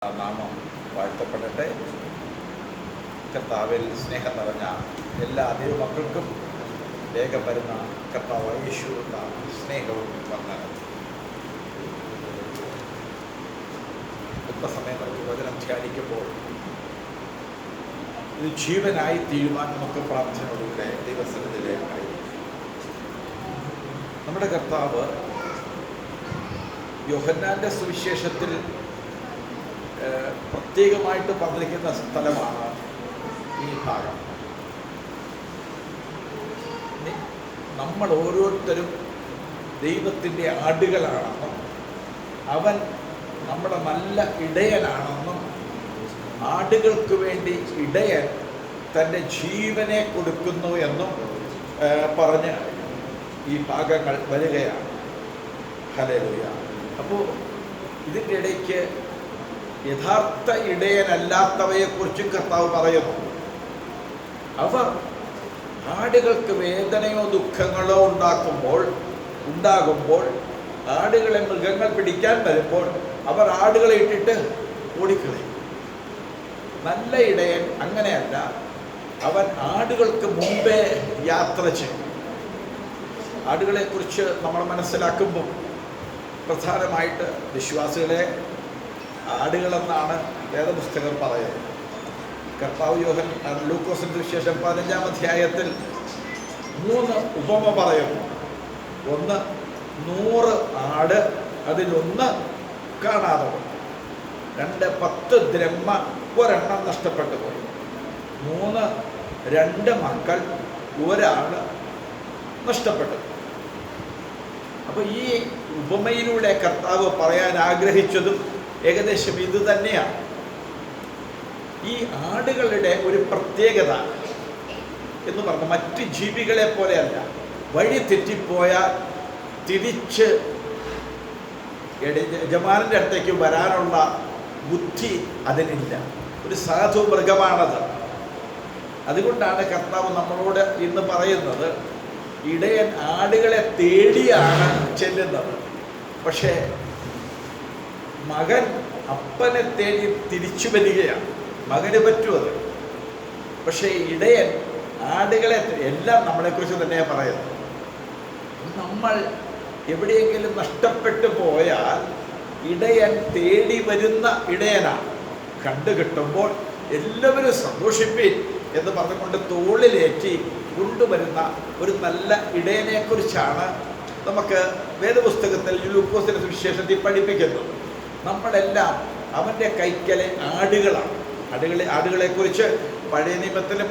നാമം വാഴ്ത്തപ്പെടട്ടെ. കർത്താവിൽ സ്നേഹം നിറഞ്ഞ എല്ലാ ദൈവമക്കൾക്കും വേഗം വരുന്ന കർത്താവ് യേശുവിനുള്ള സ്നേഹവും വന്ദനവും. അല്പസമയം നമുക്ക് വചനം ധ്യാനിക്കുമ്പോൾ ഇത് ജീവനായി തീരുവാൻ നമുക്ക് പ്രാർത്ഥനയോടുകൂടെ ദൈവസന്നിധിയിലേക്കായി നമ്മുടെ കർത്താവ് യോഹന്നാന്റെ സുവിശേഷത്തിൽ പ്രത്യേകമായിട്ട് പറഞ്ഞിരിക്കുന്ന സ്ഥലമാണ് ഈ ഭാഗം. നമ്മൾ ഓരോരുത്തരും ദൈവത്തിൻ്റെ ആടുകളാണെന്നും അവൻ നമ്മുടെ നല്ല ഇടയനാണെന്നും ആടുകൾക്ക് വേണ്ടി ഇടയൻ തൻ്റെ ജീവനെ കൊടുക്കുന്നു എന്നും പറഞ്ഞ് ഈ ഭാഗങ്ങൾ വരികയാണ്. ഹല്ലേലൂയ. അപ്പോൾ ഇതിൻ്റെ ഇടയ്ക്ക് യഥാർത്ഥ ഇടയനല്ലാത്തവയെക്കുറിച്ചും കർത്താവ് പറയുന്നു. അവർ ആടുകൾക്ക് വേദനയോ ദുഃഖങ്ങളോ ഉണ്ടാകുമ്പോൾ ആടുകളെ മൃഗങ്ങൾ പിടിക്കാൻ വരുമ്പോൾ അവർ ആടുകളെ ഇട്ടിട്ട് ഓടിക്കളയും. നല്ല ഇടയൻ അങ്ങനെയല്ല. അവൻ ആടുകൾക്ക് മുമ്പേ യാത്ര ചെയ്യും. ആടുകളെക്കുറിച്ച് നമ്മൾ മനസ്സിലാക്കുമ്പോൾ പ്രധാനമായിട്ട് വിശ്വാസികളെ ആടുകളെന്നാണ് വേദപുസ്തകം പറയുന്നത്. കർത്താവ് ലൂക്കോസിന്റെ സുവിശേഷം 15-ാം അധ്യായത്തിൽ 3 ഉപമ പറയുന്നു. ഒന്ന് 100 ആട്, അതിലൊന്ന് കാണാതെ പോയി. 2 10 ദ്രഹ്മ, ഒരെണ്ണം നഷ്ടപ്പെട്ടു പോയി. 3 2 മക്കൾ, ഒരാൾ നഷ്ടപ്പെട്ടു. അപ്പോൾ ഈ ഉപമയിലൂടെ കർത്താവ് പറയാൻ ആഗ്രഹിച്ചതും ഏകദേശം ഇത് തന്നെയാണ്. ഈ ആടുകളുടെ ഒരു പ്രത്യേകത എന്ന് പറഞ്ഞാൽ മറ്റ് ജീവികളെ പോലെയല്ല. വഴി തെറ്റിപ്പോയാൽ തിരിച്ച് യജമാനൻ്റെ അടുത്തേക്ക് വരാനുള്ള ബുദ്ധി അതിനില്ല. ഒരു സാധു മൃഗമാണത്. അതുകൊണ്ടാണ് കർത്താവ് നമ്മളോട് ഇന്ന് പറയുന്നത്, ഇടയൻ ആടുകളെ തേടിയാണ് ചെല്ലുന്നത്. പക്ഷേ മകൻ അപ്പനെ തേടി തിരിച്ചു വരികയാണ്. മകന് പറ്റുമത്. പക്ഷേ ഇടയൻ ആടുകളെ എല്ലാം നമ്മളെക്കുറിച്ച് തന്നെയാണ് പറയുന്നത്. നമ്മൾ എവിടെയെങ്കിലും നഷ്ടപ്പെട്ടു പോയാൽ ഇടയൻ തേടി വരുന്ന ഇടയനാണ്. കണ്ടു കിട്ടുമ്പോൾ എല്ലാവരും സന്തോഷിപ്പീൻ എന്ന് പറഞ്ഞുകൊണ്ട് തോളിലേറ്റി കൊണ്ടുവരുന്ന ഒരു നല്ല ഇടയനെക്കുറിച്ചാണ് നമുക്ക് വേദപുസ്തകത്തിൽ ലൂക്കോസിന്റെ സുവിശേഷത്തിൽ പഠിപ്പിക്കുന്നത്. നമ്മളെല്ലാം അവൻ്റെ കൈക്കലെ ആടുകളാണ്. ആടുകളെക്കുറിച്ച് പഴയ നിയമത്തിലും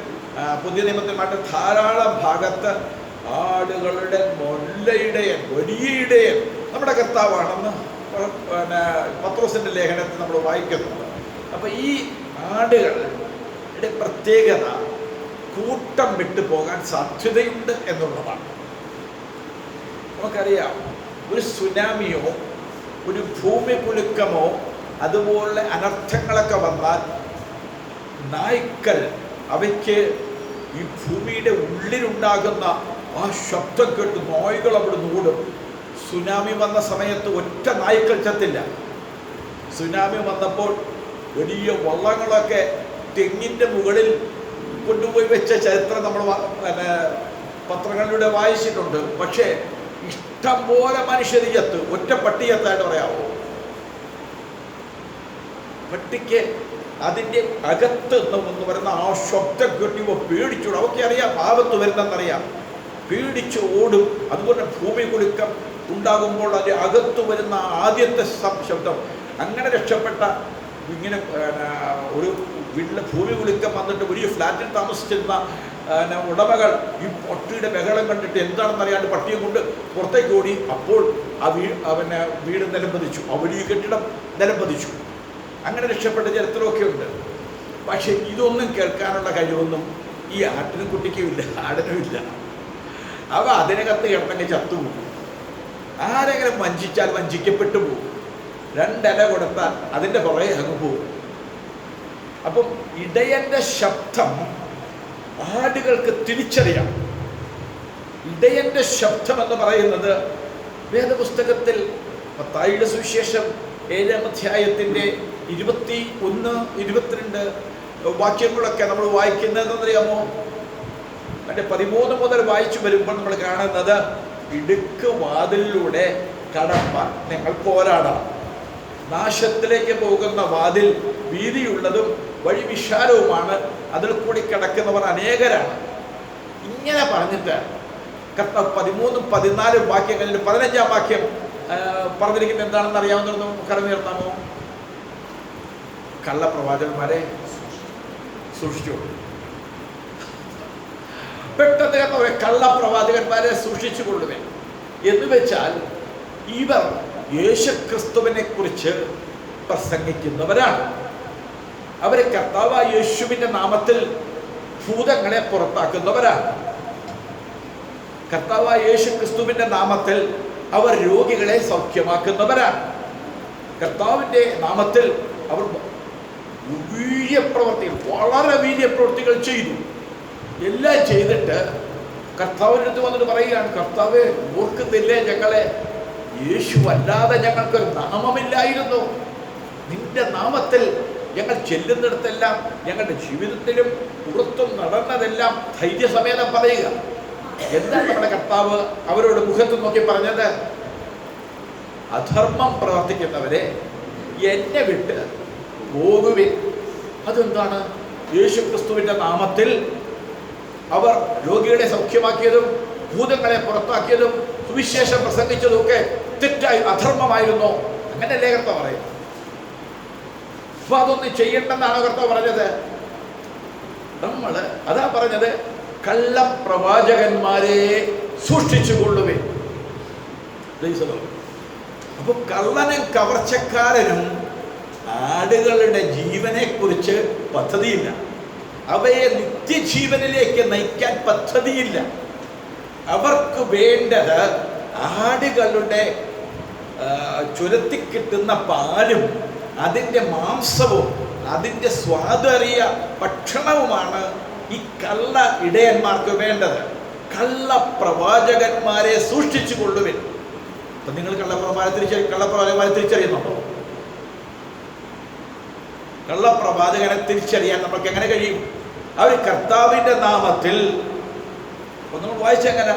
പുതിയ നിയമത്തിലുമായിട്ട് ധാരാളം ഭാഗത്ത് ആടുകളുടെ ഇടയൻ, വലിയ ഇടയൻ നമ്മുടെ കർത്താവാണെന്ന് പത്രോസിന്റെ ലേഖനത്തിൽ നമ്മൾ വായിക്കുന്നുണ്ട്. അപ്പോൾ ഈ ആടുകളുടെ പ്രത്യേകത കൂട്ടം വിട്ടു പോകാൻ സാധ്യതയുണ്ട് എന്നുള്ളതാണ്. നമുക്കറിയാം, ഒരു സുനാമിയോ ഒരു ഭൂമി കുലുക്കമോ അതുപോലെ അനർത്ഥങ്ങളൊക്കെ വന്നാൽ നായ്ക്കൾ അവയ്ക്ക് ഈ ഭൂമിയുടെ ഉള്ളിലുണ്ടാകുന്ന ആ ശബ്ദം കേട്ട് നായ്കൾ അവിടെ ഓടും. സുനാമി വന്ന സമയത്ത് ഒറ്റ നായ്ക്കൾ ചത്തില്ല. സുനാമി വന്നപ്പോൾ വലിയ വള്ളങ്ങളൊക്കെ തെങ്ങിൻ്റെ മുകളിൽ കൊണ്ടുപോയി വെച്ച ചരിത്രം നമ്മൾ പത്രങ്ങളിലൂടെ വായിച്ചിട്ടുണ്ട്. പക്ഷേ ഇഷ്ടം പോലെ മനുഷ്യർ ചത്ത്. ഒറ്റ പട്ടി ചത്തായിട്ട് പറയാമോ? പട്ടിക്ക് അതിൻ്റെ അകത്ത് എന്ന് പറയുന്ന ആ ശബ്ദം കേട്ടിപ്പോൾ പേടിച്ചോടും. അവർക്ക് അറിയാം ആപത്ത് വരുന്നെന്നറിയാം, പേടിച്ച് ഓടും. അതുപോലെ ഭൂമി കുലുക്കം ഉണ്ടാകുമ്പോൾ അതിൻ്റെ അകത്ത് വരുന്ന ആദ്യത്തെ ശബ്ദം. അങ്ങനെ രക്ഷപ്പെട്ട ഇങ്ങനെ ഒരു വീട്ടിലെ ഭൂമി കുലുക്കം വന്നിട്ട് വലിയ ഫ്ലാറ്റിൽ താമസിച്ചിരുന്ന ഉടമകൾ ഈ പട്ടിയുടെ ബഹളം കണ്ടിട്ട് എന്താണെന്നറിയാണ്ട് പട്ടിയെ കൊണ്ട് പുറത്തേക്ക് ഓടി. അപ്പോൾ ആ വീട് നിലംപതിച്ചു, ആ വലിയ കെട്ടിടം നിലംപതിച്ചു. അങ്ങനെ രക്ഷപ്പെട്ട ചരിത്രമൊക്കെ ഉണ്ട്. പക്ഷെ ഇതൊന്നും കേൾക്കാനുള്ള കഴിവൊന്നും ഈ ആട്ടിനും കുട്ടിക്കുമില്ല, ആടിനുമില്ല. അവ അതിനകത്ത് കിടന്നെങ്കിൽ ചത്തുപോകും. ആരെങ്കിലും വഞ്ചിച്ചാൽ വഞ്ചിക്കപ്പെട്ടു പോകും. 2 ഇല കൊടുത്താൽ അതിൻ്റെ പുറകെ അങ്ങ് പോകും. അപ്പം ഇടയൻ്റെ ശബ്ദം ആടുകൾക്ക് തിരിച്ചറിയാം. ഇടയൻ്റെ ശബ്ദം എന്ന് പറയുന്നത് വേദപുസ്തകത്തിൽ മത്തായിയുടെ സുവിശേഷം 7-ാം അധ്യായത്തിൻ്റെ 21, 22 വാക്യങ്ങളൊക്കെ നമ്മൾ വായിക്കുന്നതെന്നറിയാമോ? അതിൻ്റെ 13 മുതൽ വായിച്ചു വരുമ്പോൾ നമ്മൾ കാണുന്നത്, ഇടുക്ക് വാതിലിലൂടെ കടപ്പാൻ നിങ്ങൾ പോരാടണം. നാശത്തിലേക്ക് പോകുന്ന വാതിൽ വീതിയുള്ളതും വഴി വിശാലവുമാണ്, അതിൽ കൂടി കിടക്കുന്നവർ അനേകരാണ്. ഇങ്ങനെ പറഞ്ഞിട്ട് കർത്താവ് 13, 14 വാക്യങ്ങളിൽ 15-ാം വാക്യം പറഞ്ഞിരിക്കുന്നത് എന്താണെന്ന് അറിയാവുന്നതെന്ന് കടന്നു നിർത്താമോ? കള്ളപ്രവാചകന്മാരെ സൂക്ഷിച്ചു. പെട്ടെന്ന് കർത്താവ് കള്ളപ്രവാചകന്മാരെ സൂക്ഷിച്ചു കൊള്ളുവേ എന്ന് വെച്ചാൽ ഇവർ യേശുക്രിസ്തുവിനെ കുറിച്ച് പ്രസംഗിക്കുന്നവരാണ്. അവരെ കർത്താവായ യേശുവിൻ്റെ നാമത്തിൽ ഭൂതങ്ങളെ പുറത്താക്കുന്നവരാണ്. കർത്താവായ യേശുക്രിസ്തുവിൻ്റെ നാമത്തിൽ അവർ രോഗികളെ സൗഖ്യമാക്കുന്നവരാണ്. കർത്താവിൻ്റെ നാമത്തിൽ അവർ വീര്യപ്രവർത്തികൾ, വളരെ വീര്യപ്രവർത്തികൾ ചെയ്തു. എല്ലാം ചെയ്തിട്ട് കർത്താവിൻ്റെ അടുത്ത് വന്നിട്ട് പറയുകയാണ്, കർത്താവേ, ഓർക്കുന്നില്ലേ ഞങ്ങളെ? യേശു അല്ലാതെ ഞങ്ങൾക്കൊരു നാമമില്ലായിരുന്നു. നിന്റെ നാമത്തിൽ ഞങ്ങൾ ചെല്ലുന്നിടത്തെല്ലാം, ഞങ്ങളുടെ ജീവിതത്തിലും പുറത്തും നടന്നതെല്ലാം ധൈര്യസമേതം പറയുക. എന്താണ് നമ്മുടെ കർത്താവ് അവരോട് മുഖത്ത് നോക്കി പറഞ്ഞത്? അധർമ്മം പ്രവർത്തിക്കുന്നവരെ എന്നെ വിട്ട് പോകുവിൻ. അതെന്താണ്? യേശുക്രിസ്തുവിൻ്റെ നാമത്തിൽ അവർ രോഗികളെ സൗഖ്യമാക്കിയതും ഭൂതങ്ങളെ പുറത്താക്കിയതും സുവിശേഷം പ്രസംഗിച്ചതുമൊക്കെ തെറ്റായി, അധർമ്മമായിരുന്നു. അങ്ങനെയല്ലേ കർത്താവ് പറയുന്നത്? അപ്പൊ അതൊന്നും ചെയ്യണ്ടെന്നാണ് കർത്താവ് പറഞ്ഞത്. നമ്മൾ അതാ പറഞ്ഞത്, കള്ളപ്രവാചകന്മാരെ സൂക്ഷിച്ചു കൊള്ളുവേ. അപ്പൊ കള്ളനും കവർച്ചക്കാരനും ആടുകളുടെ ജീവനെ കുറിച്ച് പദ്ധതിയില്ല. അവയെ നിത്യജീവനിലേക്ക് നയിക്കാൻ പദ്ധതിയില്ല. അവർക്ക് വേണ്ടത് ആടുകളുടെ ചുരത്തി കിട്ടുന്ന പാലും അതിൻ്റെ മാംസവും അതിൻ്റെ സ്വാദറിയ ഭക്ഷണവുമാണ് ഈ കള്ള ഇടയന്മാർക്ക് വേണ്ടത്. കള്ളപ്രവാചകന്മാരെ സൂക്ഷിച്ചു കൊള്ളുവിൻ. അപ്പൊ നിങ്ങൾ കള്ളപ്രവാചകന്മാരെ തിരിച്ചറിയുന്നുണ്ടോ? കള്ളപ്രവാചകനെ തിരിച്ചറിയാൻ നമുക്ക് എങ്ങനെ കഴിയും? അവർ കർത്താവിൻ്റെ നാമത്തിൽ നമ്മൾ വായിച്ചെങ്ങനെ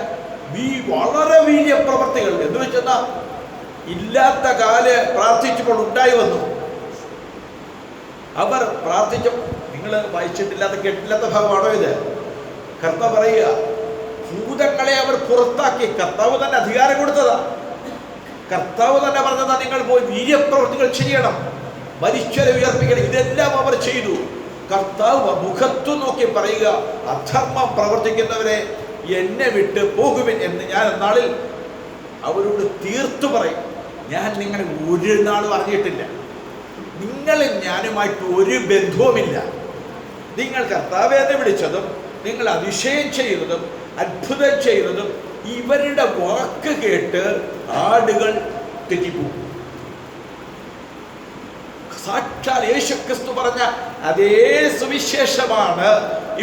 വളരെ വീര്യപ്രവർത്തികൾ എന്ന് വെച്ചെന്നാ ഇല്ലാത്ത കാല് പ്രാർത്ഥിച്ചപ്പോൾ ഉണ്ടായി വന്നു. അവർ പ്രാർത്ഥിച്ച, നിങ്ങൾ വായിച്ചിട്ടില്ലാത്ത കേട്ടില്ലാത്ത ഭാഗമാണോ ഇത്? കർത്താവ് പറയുക, ഭൂതങ്ങളെ അവർ പുറത്താക്കി. കർത്താവ് തന്നെ അധികാരം കൊടുത്തതാ. കർത്താവ് തന്നെ പറഞ്ഞതാ, നിങ്ങൾ പോയി വീര്യപ്രവർത്തികൾ ചെയ്യണം, മരിച്ചവരെ ഉയർപ്പിക്കണം. ഇതെല്ലാം അവർ ചെയ്തു. കർത്താവ് മുഖത്തു നോക്കി പറയുക, അധർമ്മം പ്രവർത്തിക്കുന്നവരെ എന്നെ വിട്ട് പോകുവിൻ എന്ന് ഞാൻ എന്നാളിൽ അവരോട് തീർത്തു പറയും. ഞാൻ നിങ്ങളെ ഒരു നാളും അറിഞ്ഞിട്ടില്ല. നിങ്ങളും ഞാനുമായിട്ട് ഒരു ബന്ധവുമില്ല. നിങ്ങൾ കർത്താവെ എന്ന് വിളിച്ചതും നിങ്ങൾ അതിശയം ചെയ്തതും അത്ഭുതം ചെയ്തതും ഇവരുടെ വാക്ക് കേട്ട് ആടുകൾ തെറ്റിപ്പോകും. സാക്ഷാൽ യേശുക്രിസ്തു പറഞ്ഞ അതേ സുവിശേഷമാണ്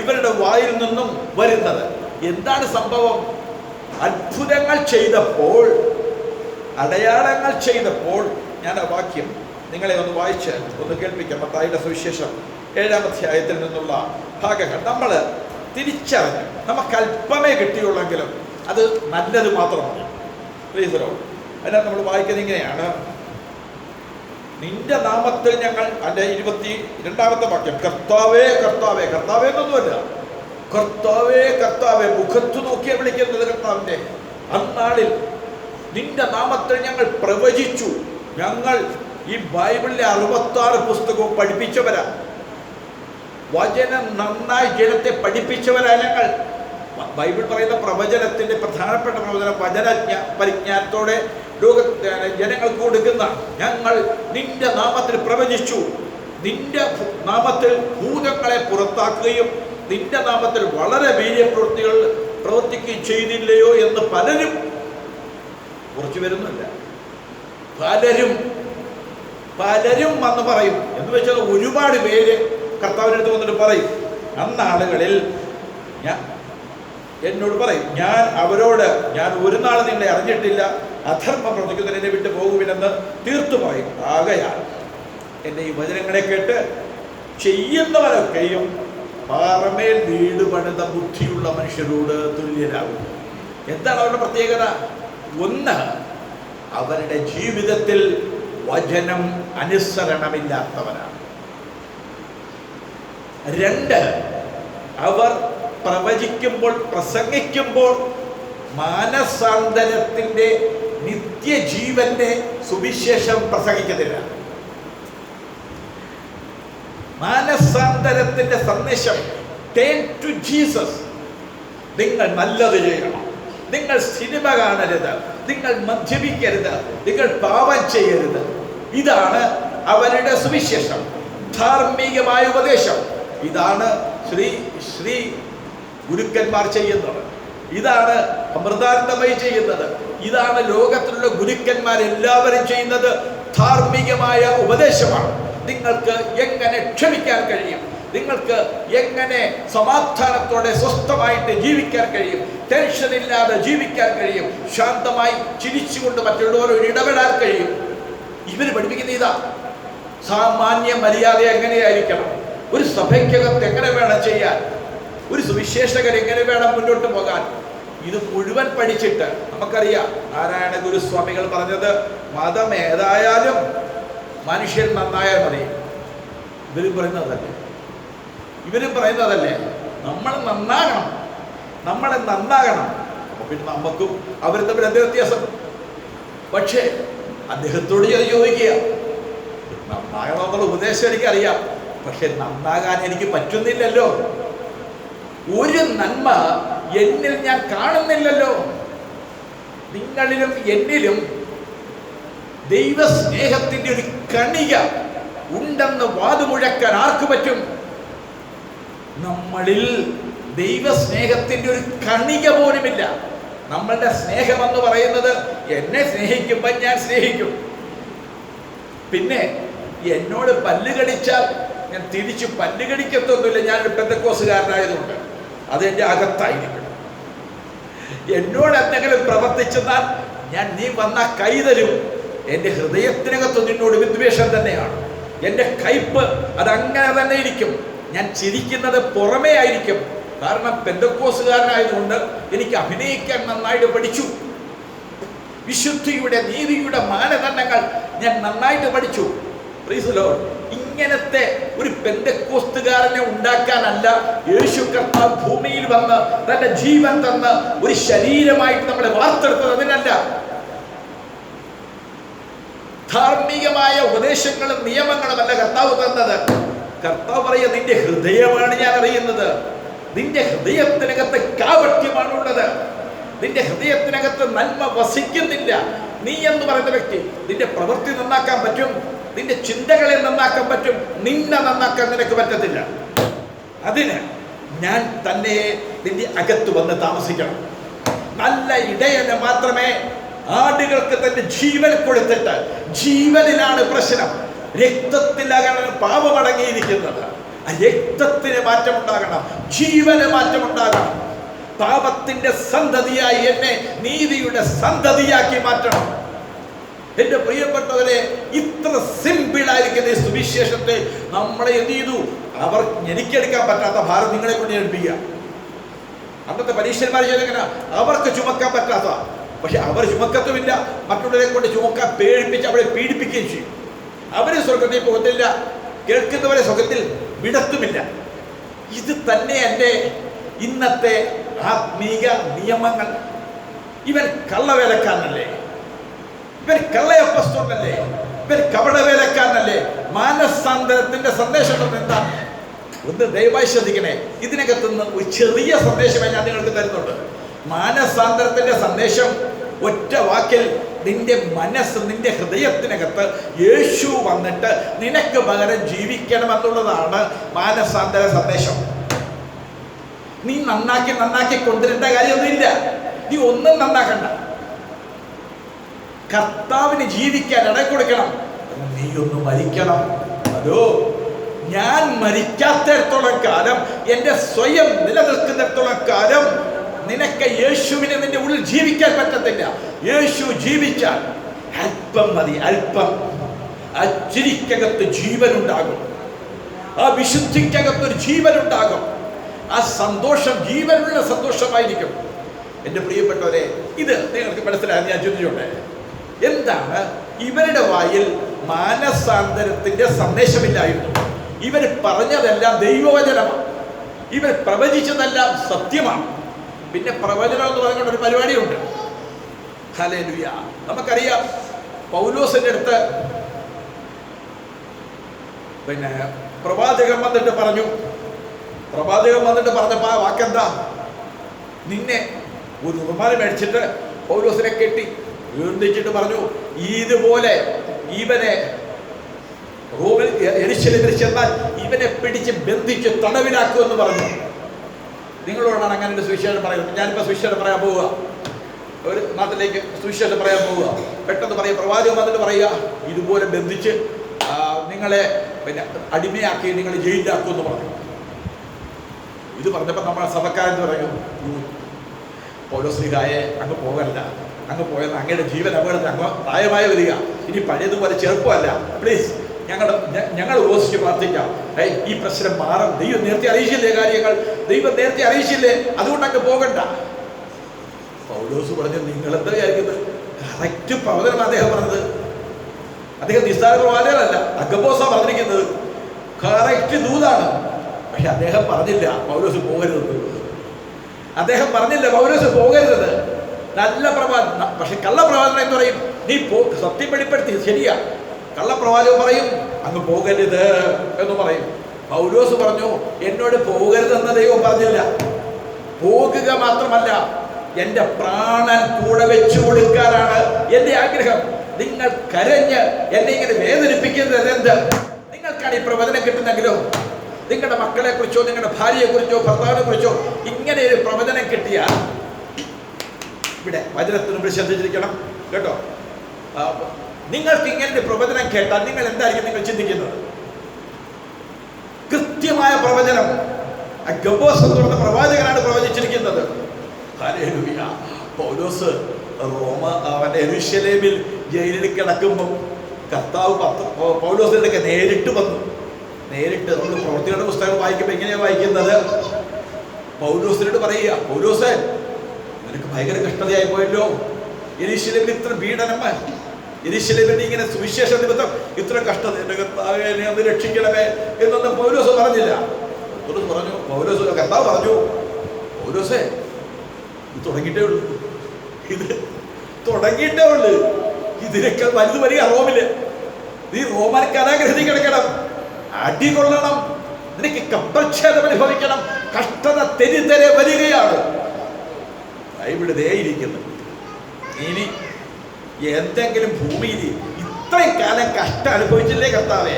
ഇവരുടെ വായിൽ നിന്നും വരുന്നത്. എന്താണ് സംഭവം? അത്ഭുതങ്ങൾ ചെയ്തപ്പോൾ, അടയാളങ്ങൾ ചെയ്തപ്പോൾ, ഞാൻ ആ വാക്യം നിങ്ങളെ ഒന്ന് വായിച്ച് ഒന്ന് കേൾപ്പിക്കാം. മത്തായിയുടെ സുവിശേഷം 7-ാം അധ്യായത്തിൽ നിന്നുള്ള ഭാഗങ്ങൾ നമ്മൾ തിരിച്ചറിഞ്ഞു. നമുക്ക് അല്പമേ കിട്ടിയുള്ളെങ്കിലും അത് നല്ലത് മാത്രമാണ്. അതിനകത്ത് നമ്മൾ വായിക്കുന്നത് ഇങ്ങനെയാണ്, നിന്റെ നാമത്തിൽ ഞങ്ങൾ, അതിൻ്റെ 22-ാമത്തെ വാക്യം, കർത്താവേ കർത്താവേ. കർത്താവേ എന്നൊന്നുമല്ല, കർത്താവേ കർത്താവേ, മുഖത്ത് നോക്കിയാ വിളിക്കുന്നത് കർത്താവിൻ്റെ. അന്നാളിൽ നിന്റെ നാമത്തിൽ ഞങ്ങൾ പ്രവചിച്ചു. ഞങ്ങൾ ഈ ബൈബിളിലെ 66 പുസ്തകവും പഠിപ്പിച്ചവരാ. വചനം നന്നായി ജനത്തെ പഠിപ്പിച്ചവരാ ഞങ്ങൾ. ബൈബിൾ പറയുന്ന പ്രവചനത്തിൻ്റെ പ്രധാനപ്പെട്ട പ്രവചനം പരിജ്ഞാനത്തോടെ ജനങ്ങൾക്ക് കൊടുക്കുന്ന. ഞങ്ങൾ നിന്റെ നാമത്തിൽ പ്രവചിച്ചു, നിന്റെ നാമത്തിൽ ഭൂതങ്ങളെ പുറത്താക്കുകയും നിന്റെ നാമത്തിൽ വളരെ വീര്യപ്രവൃത്തികൾ പ്രവർത്തിക്കുകയും ചെയ്തില്ലയോ എന്ന് പലരും, കുറച്ചു വരുന്നില്ല, പലരും വന്ന് പറയും. എന്ന് വെച്ചാൽ ഒരുപാട് പേര് കർത്താവിനടുത്ത് വന്നിട്ട് പറയും. അന്നാളുകളിൽ എന്നോട് പറയും, ഞാൻ അവരോട്, ഞാൻ ഒരു നാൾ നിങ്ങളെ അറിഞ്ഞിട്ടില്ല, അധർമ്മം പ്രവർത്തിക്കുന്നതിനെ വിട്ട് പോകുവിനെന്ന് തീർത്തു പറയും. ആകയാൽ എൻ്റെ ഈ വചനങ്ങളെ കേട്ട് ചെയ്യുന്നവരൊക്കെയും പാറമേൽ വീട് പണിത ബുദ്ധിയുള്ള മനുഷ്യരോട് തുല്യരാകും. എന്താണ് അവരുടെ പ്രത്യേകത? ഒന്ന്, അവരുടെ ജീവിതത്തിൽ വചനം അനുസരണമില്ലാത്തവരാണ്. രണ്ട്, അവർ പ്രവചിക്കുമ്പോൾ, പ്രസംഗിക്കുമ്പോൾ മാനസാന്തരത്തിൻ്റെ നിത്യജീവന്റെ സുവിശേഷം പ്രസംഗിക്കുന്നില്ല. മാനസാന്തരത്തിന്റെ സന്ദേശം, ടേൺ ടു ജീസസ്. നിങ്ങൾ നല്ലത് ചെയ്യണം, നിങ്ങൾ സിനിമ കാണരുത്, നിങ്ങൾ മദ്യപിക്കരുത്, നിങ്ങൾ പാപം ചെയ്യരുത്. ഇതാണ് അവരുടെ സുവിശേഷം, ധാർമ്മികമായ ഉപദേശം. ഇതാണ് ശ്രീ ഗുരുക്കന്മാർ ചെയ്യുന്നത്, ഇതാണ് അമൃതാനന്ദമയി ചെയ്യുന്നത്, ഇതാണ് ലോകത്തിലുള്ള ഗുരുക്കന്മാരെല്ലാവരും ചെയ്യുന്നത്. ധാർമ്മികമായ ഉപദേശമാണ്. നിങ്ങൾക്ക് എങ്ങനെ ക്ഷമിക്കാൻ കഴിയും, നിങ്ങൾക്ക് എങ്ങനെ സമാധാനത്തോടെ സ്വസ്ഥമായിട്ട് ജീവിക്കാൻ കഴിയും, ടെൻഷൻ ഇല്ലാതെ ജീവിക്കാൻ കഴിയും, ശാന്തമായി ചിരിച്ചുകൊണ്ട് മറ്റുള്ളവരോട് ഇടപെടാൻ കഴിയും. ഇവർ പഠിപ്പിക്കുന്ന ഇതാ. സാമാന്യ മര്യാദ എങ്ങനെയായിരിക്കണം, ഒരു സഭയ്ക്കകത്ത് എങ്ങനെ വേണം ചെയ്യാൻ, ഒരു സുവിശേഷകൻ എങ്ങനെ വേണം മുന്നോട്ട് പോകാൻ. ഇത് മുഴുവൻ പഠിച്ചിട്ട് നമുക്കറിയാം, നാരായണ ഗുരുസ്വാമികൾ പറഞ്ഞത്, മതം ഏതായാലും മനുഷ്യൻ നന്നായാൽ മതി. ഇവരും പറയുന്നതല്ലേ, നമ്മൾ നന്നാകണം, നമ്മളെ നന്നാകണം. അപ്പൊ പിന്നെ നമുക്കും അവർ തമ്മിൽ എന്ത് വ്യത്യാസം? പക്ഷേ അദ്ദേഹത്തോട് ചോദിക്കുക, നന്നാകണമെന്നുള്ള ഉപദേശം എനിക്കറിയാം, പക്ഷെ നന്നാകാൻ എനിക്ക് പറ്റുന്നില്ലല്ലോ. ഒരു നന്മ എന്നിൽ ഞാൻ കാണുന്നില്ലല്ലോ. നിങ്ങളിലും എന്നിലും ദൈവസ്നേഹത്തിന്റെ ഒരു കണിക ഉണ്ടെന്ന് വാതുമുഴക്കാൻ ആർക്ക് പറ്റും? നമ്മളിൽ ദൈവസ്നേഹത്തിന്റെ ഒരു കണിക പോലുമില്ല. നമ്മളുടെ സ്നേഹമെന്ന് പറയുന്നത്, എന്നെ സ്നേഹിക്കുമ്പോൾ ഞാൻ സ്നേഹിക്കും, പിന്നെ എന്നോട് പല്ല് കടിച്ചാൽ ഞാൻ തിരിച്ചു പല്ല് കടിക്കത്തൊന്നുമില്ല. ഞാനൊരു പെന്തക്കോസുകാരനായതുകൊണ്ട് അതെൻ്റെ അകത്തായിരിക്കണം. എന്നോട് എന്തെങ്കിലും പ്രവർത്തിച്ചെന്നാൽ ഞാൻ നീ വന്ന കൈ തരും. എൻ്റെ ഹൃദയത്തിനകത്ത് നിന്നോട് വിദ്വേഷം തന്നെയാണ്. എൻ്റെ കയ്പ് അതങ്ങനെ തന്നെ ഇരിക്കും. ഞാൻ ചിരിക്കുന്നത് പുറമേ ആയിരിക്കും. കാരണം പെന്തക്കോസുകാരനായതുകൊണ്ട് എനിക്ക് അഭിനയിക്കാൻ നന്നായിട്ട് പഠിച്ചു. വിശുദ്ധിയുടെ, നീതിയുടെ മാനദണ്ഡങ്ങൾ ഞാൻ നന്നായിട്ട് പഠിച്ചു. Praise the Lord. ഇങ്ങനത്തെ ഒരു പെന്തക്കോസ്തുകാരനെ ഉണ്ടാക്കാനല്ല യേശു കർത്താവ് ഭൂമിയിൽ വന്ന് തന്റെ ജീവൻ തന്ന് ഒരു ശരീരമായിട്ട് നമ്മളെ വാർത്തെടുത്തത്. അതിനല്ല. ധാർമ്മികമായ ഉപദേശങ്ങളും നിയമങ്ങളുമല്ല കർത്താവ് തന്നത്. കർത്താവ് പറയുക, നിന്റെ ഹൃദയമാണ് ഞാൻ അറിയുന്നത്. നിന്റെ ഹൃദയത്തിനകത്ത് കാപട്യമാണുള്ളത്. നിന്റെ ഹൃദയത്തിനകത്ത് നന്മ വസിക്കുന്നില്ല. നീ എന്ന് പറയുന്ന വ്യക്തി, നിന്റെ പ്രവൃത്തി നന്നാക്കാൻ പറ്റും, നിന്റെ ചിന്തകളെ നന്നാക്കാൻ പറ്റും, നിന്നെ നന്നാക്കാൻ നിനക്ക് പറ്റത്തില്ല. അതിന് ഞാൻ തന്നെ നിന്റെ അകത്ത് വന്ന് താമസിക്കണം. നല്ല ഇടയന് മാത്രമേ ആടുകൾക്ക് തന്റെ ജീവൻ കൊടുത്തിട്ട്, ജീവനിലാണ് പ്രശ്നം, രക്തത്തിലാണ് പാപമടങ്ങിയിരിക്കുന്നത്. ആ രക്തത്തിന് മാറ്റമുണ്ടാകണം, ജീവന് മാറ്റമുണ്ടാകണം. പാപത്തിന്റെ സന്തതിയായി എന്നെ നീതിയുടെ സന്തതിയാക്കി മാറ്റണം. എന്റെ പ്രിയപ്പെട്ടവരെ, ഇത്ര സിമ്പിളായിരിക്കുന്ന ഈ സുവിശേഷത്തെ നമ്മളെ എന്ത് ചെയ്തു? അവർ എനിക്കെടുക്കാൻ പറ്റാത്ത ഭാരം നിങ്ങളെ കൊണ്ട് എടുപ്പിക്കുക. അന്നത്തെ പരീക്ഷന്മാർ ചെയ്തെങ്ങനെ? അവർക്ക് ചുമക്കാൻ പറ്റാത്ത, പക്ഷെ അവർ ചുമക്കത്തുമില്ല, മറ്റുള്ളവരെ കൊണ്ട് ചുമക്കാൻ പേടിപ്പിച്ച് അവരെ പീഡിപ്പിക്കുകയും ചെയ്യും. അവര് സ്വർഗത്തിൽ പോകത്തില്ല, കേൾക്കുന്നവരെ സ്വർഗത്തിൽ വിടത്തുമില്ല. ഇത് തന്നെ എൻ്റെ ഇന്നത്തെ ആത്മീക നിയമങ്ങൾ. ഇവൻ കള്ളവേലക്കാരനല്ലേ, ഇവൻ കള്ളയപ്പസ്തോലനല്ലേ, ഇവൻ കപടവേലക്കാരനല്ലേ? മാനസാന്തരത്തിന്റെ സന്ദേശം എന്താ? ഒന്ന് ദയവായി ശ്രദ്ധിക്കണേ. ഇതിനകത്തുനിന്ന് ഒരു ചെറിയ സന്ദേശമേ ഞാൻ നിങ്ങൾക്ക് തരുന്നുണ്ട്. മാനസാന്തരത്തിന്റെ സന്ദേശം ഒറ്റ വാക്കിൽ, നിന്റെ മനസ്സ്, നിന്റെ ഹൃദയത്തിനകത്ത് യേശു വന്നിട്ട് നിനക്ക് പകരം ജീവിക്കണമെന്നുള്ളതാണ് മാനസാന്തര സന്ദേശം. നീ നന്നാക്കി കൊണ്ടുവരേണ്ട കാര്യമൊന്നുമില്ല. നീ ഒന്നും നന്നാക്കണ്ട. കർത്താവിന് ജീവിക്കാൻ ഇട കൊടുക്കണം. നീ ഒന്ന് മരിക്കണം. അതോ ഞാൻ മരിക്കാത്തിടത്തോളം കാലം, എൻ്റെ സ്വയം നിലനിൽക്കുന്നിടത്തോളം കാലം നിനക്ക് യേശുവിനെ നിന്റെ ഉള്ളിൽ ജീവിക്കാൻ പറ്റത്തില്ല. യേശു ജീവിച്ചാൽ അല്പം മതി, അല്പം. ആ ചിരിക്കകത്ത് ജീവനുണ്ടാകും, ആ വിശുദ്ധിക്കകത്തൊരു ജീവനുണ്ടാകും. ആ സന്തോഷം ജീവനുള്ള സന്തോഷമായിരിക്കും. എൻ്റെ പ്രിയപ്പെട്ടവരെ, ഇത് നിങ്ങൾക്ക് മനസ്സിലായെന്ന് ഞാൻ ചിന്തിച്ചോട്ടെ. എന്താണ് ഇവരുടെ വായിൽ മാനസാന്തരത്തിന്റെ സന്ദേശമില്ലായിരുന്നു. ഇവർ പറഞ്ഞതെല്ലാം ദൈവവചനമാണ്, ഇവർ പ്രവചിച്ചതെല്ലാം സത്യമാണ്. പിന്നെ പ്രവചനം എന്ന് പറഞ്ഞുകൊണ്ട് ഒരു പരിപാടിയുണ്ട്. ഹല്ലേലൂയ. നമുക്കറിയാം, പൗലോസിന്റെ അടുത്ത് പിന്നെ പ്രവാചകൻ വന്നിട്ട് പറഞ്ഞപ്പോ ആ വാക്കെന്താ? നിന്നെ ഒരു റുമാല മേടിച്ചിട്ട് പൗലോസിനെ കെട്ടി വീണ്ടിച്ചിട്ട് പറഞ്ഞു, ഇതുപോലെ ഇവനെ റോമിൽ യെരൂശലേമിൽ ചെന്നാൽ ഇവനെ പിടിച്ച് ബന്ധിച്ച് തടവിലാക്കുമെന്ന് പറഞ്ഞു. നിങ്ങളോടാണ് അങ്ങനെ ഒരു സുവിശേഷം പറയുന്നത്. ഞാനിപ്പോൾ സുവിശേഷം പറയാൻ പോവുക, ഒരു നാട്ടിലേക്ക് സുവിശേഷം പറയാൻ പോവുക. പെട്ടെന്ന് പറയുക, പ്രവാചകൻ വന്നിട്ട് പറയുക, ഇതുപോലെ ബന്ധിച്ച് നിങ്ങളെ പിന്നെ അടിമയാക്കി നിങ്ങൾ ജയിലിലാക്കുമെന്ന് പറഞ്ഞു. ഇത് പറഞ്ഞപ്പോൾ നമ്മുടെ സഭക്കാരെന്ന് പറയും, പൗലോസ്ലീഹായെ അങ്ങ് പോകല്ല, അങ്ങ് പോയത് അങ്ങയുടെ ജീവൻ അപകടത്തിൽ, അങ്ങ് പ്രായമായി വരിക, ഇനി പഴയതുപോലെ ചെറുപ്പമല്ല, പ്ലീസ് ഞങ്ങൾ ഉപസിച്ച് പ്രാർത്ഥിക്കാം, ഈ പ്രശ്നം മാറും. ദൈവം നേരത്തെ അറിയിച്ചില്ലേ കാര്യങ്ങൾ, ദൈവം നേരത്തെ അറിയിച്ചില്ലേ, അതുകൊണ്ട് അങ്ങ് പോകണ്ട. പൗലോസ് പറഞ്ഞു, നിങ്ങളെന്താ വിചാരിക്കുന്നത്? കറക്റ്റ് പ്രവചനം അദ്ദേഹം പറഞ്ഞത്. അദ്ദേഹം നിസ്സാര പ്രവാചകനല്ല, അഗബോസാ പറഞ്ഞിരിക്കുന്നത്, കറക്റ്റ് ദൂതാണ്. പക്ഷെ അദ്ദേഹം പറഞ്ഞില്ല പൗലോസ് പോകരുത്. അദ്ദേഹം പറഞ്ഞില്ല പൗലോസ് പോകരുത്. നല്ല പ്രവാചകൻ, പക്ഷെ കള്ളപ്രവാചകൻ എന്ന് പറയും, നീ സത്യം വെളിപ്പെടുത്തി, ശരിയാ. കള്ളപ്രവാചകൻ പറയും അങ്ങ് പോകരുത് എന്ന് പറയും. പൗലോസ് പറഞ്ഞു, എന്നോട് പോകരുതെന്ന് ദൈവം പറഞ്ഞില്ല, പോകുക മാത്രമല്ല എൻ്റെ പ്രാണൻ കൂടെ വെച്ചു കൊടുക്കാനാണ് എൻ്റെ ആഗ്രഹം. നിങ്ങൾ കരഞ്ഞ് എന്നെ ഇങ്ങനെ വേദനിപ്പിക്കുന്നത് എന്ത്? നിങ്ങൾക്കാണ് ഈ പ്രവചനം കിട്ടുന്നെങ്കിലോ, നിങ്ങളുടെ മക്കളെ കുറിച്ചോ നിങ്ങളുടെ ഭാര്യയെ കുറിച്ചോ ഭർത്താവിനെ കുറിച്ചോ ഇങ്ങനെ ഒരു പ്രവചനം കിട്ടിയാൽ, ഇവിടെ വചനത്തിന് മുമ്പ് ശ്രദ്ധിച്ചിരിക്കണം കേട്ടോ. നിങ്ങൾക്ക് ഇങ്ങനെ ഒരു പ്രവചനം കേട്ടാൽ നിങ്ങൾ എന്തായിരിക്കും നിങ്ങൾ ചിന്തിക്കുന്നത്? കൃത്യമായ പ്രവചനം. അഗബോസ് എന്ന് പറഞ്ഞ പ്രവാചകനാണ് പ്രവചിച്ചിരിക്കുന്നത്. ഹല്ലേലൂയ. പൗലോസ് അവന്റെ യെരൂശലേമിൽ ജയിലിൽ കിടക്കുമ്പോൾ കർത്താവ് പൗലോസിന്റെ നേരിട്ട് വന്നു. നേരിട്ട് നമ്മൾ പ്രവൃത്തികളുടെ പുസ്തകം വായിക്കുമ്പോൾ എങ്ങനെയാണ് വായിക്കുന്നത്? പൗലോസിനോട് പറയുക, പൗലോസേ, നിനക്ക് ഭയങ്കര കഷ്ടതയായി പോയല്ലോ, യെരൂശലേമിൽ ഇത്ര പീഡനം, യെരൂശലേമിൽ ഇങ്ങനെ സുവിശേഷ നിമിത്തം ഇത്ര കഷ്ടത, എൻ്റെ കർത്താവേ എന്നെ ഒന്ന് രക്ഷിക്കണമേ എന്നൊന്നും പൗലോസ് പറഞ്ഞില്ല. കർത്താവ് പറഞ്ഞു, പൗലോസേ, ഇത് തുടങ്ങിയിട്ടേ ഉള്ളൂ, ഇതിനേക്കാൾ വലുത് വരിക റോമില്. നീ റോമൻ കാരാഗൃഹത്തിൽ കിടക്കണം, അടി കൊള്ളണം, നിനക്ക് കപ്പൽഛേദം അനുഭവിക്കണം, കഷ്ടത തെരിതെരെ വരികയാണ്. ബൈബിള് ദയായിരിക്കുന്നു. ഇനി എന്തെങ്കിലും ഭൂമിയിൽ ഇത്രയും കാലം കഷ്ടം അനുഭവിച്ചില്ലേ കർത്താവേ,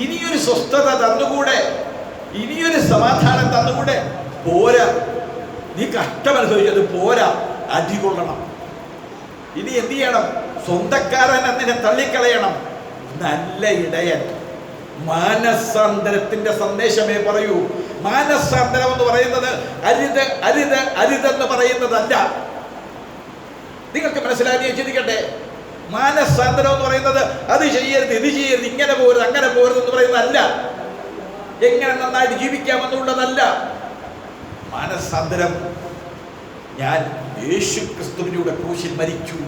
ഇനിയൊരു സ്വസ്ഥത തന്നുകൂടെ, ഇനിയൊരു സമാധാനം തന്നുകൂടെ? പോരാ, നീ കഷ്ടം അനുഭവിച്ചത് പോരാ, അടി കൊള്ളണം. ഇനി എന്ത് ചെയ്യണം? സ്വന്തക്കാരൻ അതിനെ തള്ളിക്കളയണം. നല്ല ഇടയൻ മാനസാന്തരത്തിന്റെ സന്ദേശമേ പറയൂ. മാനസാന്തരം എന്ന് പറയുന്നത് അരുത് അരുത് അരുതെന്ന് പറയുന്നതല്ല. നിങ്ങൾക്ക് മനസ്സിലാക്കി ചിന്തിക്കട്ടെ. മാനസാന്തരം എന്ന് പറയുന്നത് അത് ചെയ്യരുത്, ഇത് ചെയ്യരുത്, ഇങ്ങനെ പോരുത്, അങ്ങനെ പോരുത് എന്ന് പറയുന്നതല്ല. എങ്ങനെ നന്നായിട്ട് ജീവിക്കാമെന്നുള്ളതല്ല മാനസാന്തരം. ഞാൻ യേശു ക്രിസ്തുവിലൂടെ ക്രൂശിൽ മരിച്ചു,